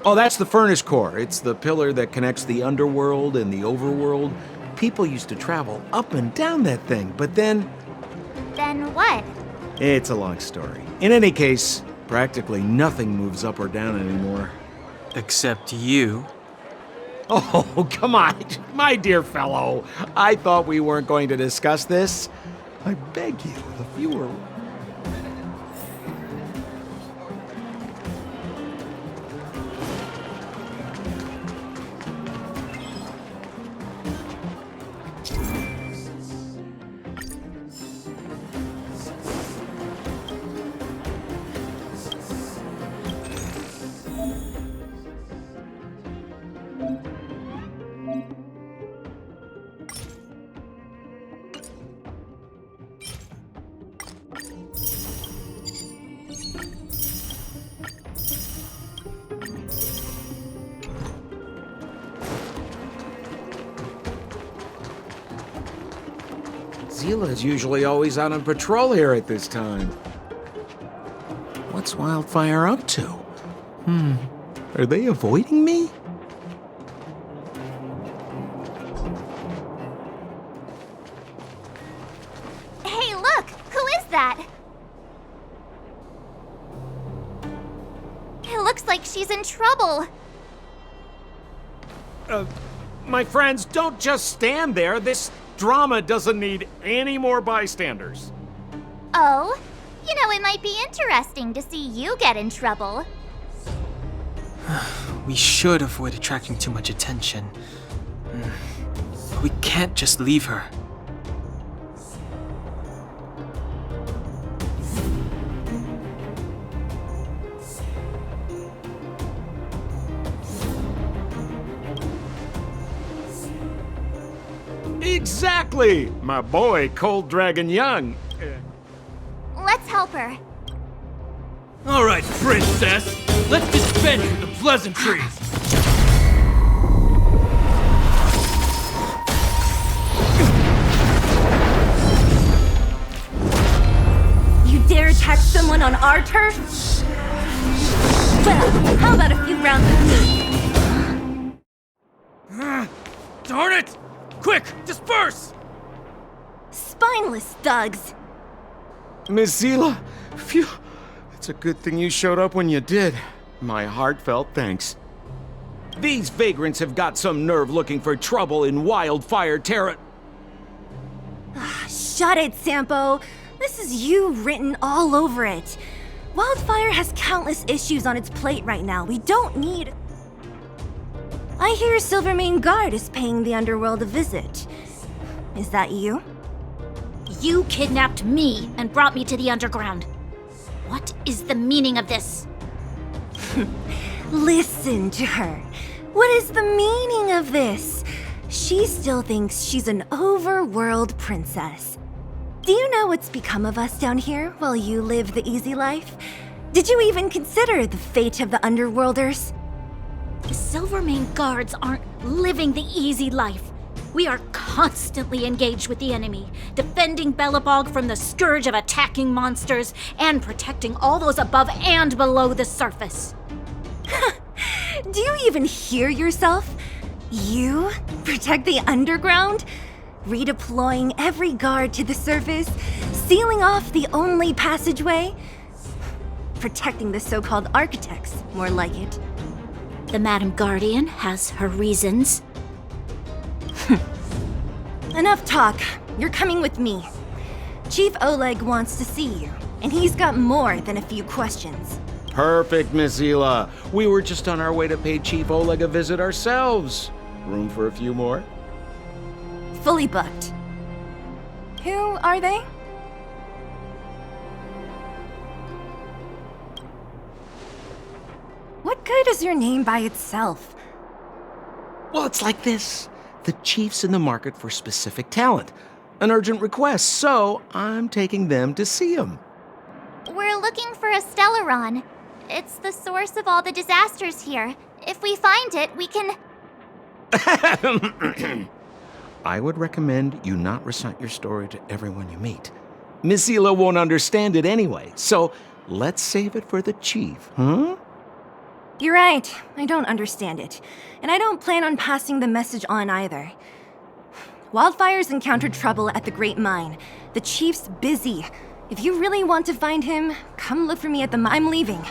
Oh, that's the furnace core. It's the pillar that connects the underworld and the overworld. People used to travel up and down that thing, but then... Then what? It's a long story. In any case, practically nothing moves up or down anymore. Except you. Oh, come on, my dear fellow. I thought we weren't going to discuss this. I beg you, if you were... Zila's usually always out on patrol here at this time. What's Wildfire up to? Are they avoiding me? Hey, look! Who is that? It looks like she's in trouble. My friends, don't just stand there. This drama doesn't need any more bystanders. Oh? You know, it might be interesting to see you get in trouble. We should avoid attracting too much attention. But we can't just leave her. Exactly! My boy, Cold Dragon Young. Let's help her. All right, princess. Let's dispense with the pleasantries. You dare attack someone on our turf? Well, how about a few rounds with me? Darn it! Quick, disperse! Spineless thugs. Miss Zila, phew. It's a good thing you showed up when you did. My heartfelt thanks. These vagrants have got some nerve looking for trouble in Wildfire Terra. Shut it, Sampo. This is you written all over it. Wildfire has countless issues on its plate right now. We don't need... I hear Silvermane Guard is paying the underworld a visit. Is that you? You kidnapped me and brought me to the underground. What is the meaning of this? Listen to her. What is the meaning of this? She still thinks she's an overworld princess. Do you know what's become of us down here while you live the easy life? Did you even consider the fate of the underworlders? The Silvermane Guards aren't living the easy life. We are constantly engaged with the enemy, defending Belobog from the scourge of attacking monsters and protecting all those above and below the surface. Do you even hear yourself? You protect the underground? Redeploying every guard to the surface? Sealing off the only passageway? Protecting the so-called architects, more like it. The Madam Guardian has her reasons. Enough talk. You're coming with me. Chief Oleg wants to see you, and he's got more than a few questions. Perfect, Miss Zila. We were just on our way to pay Chief Oleg a visit ourselves. Room for a few more? Fully booked. Who are they? What good is your name by itself? Well, it's like this. The chief's in the market for specific talent. An urgent request, so I'm taking them to see him. We're looking for a Stellaron. It's the source of all the disasters here. If we find it, we can... I would recommend you not recite your story to everyone you meet. Miss Zila won't understand it anyway, so let's save it for the chief, huh? You're right. I don't understand it. And I don't plan on passing the message on either. Wildfire's encountered trouble at the Great Mine. The chief's busy. If you really want to find him, come look for me at the... I'm leaving.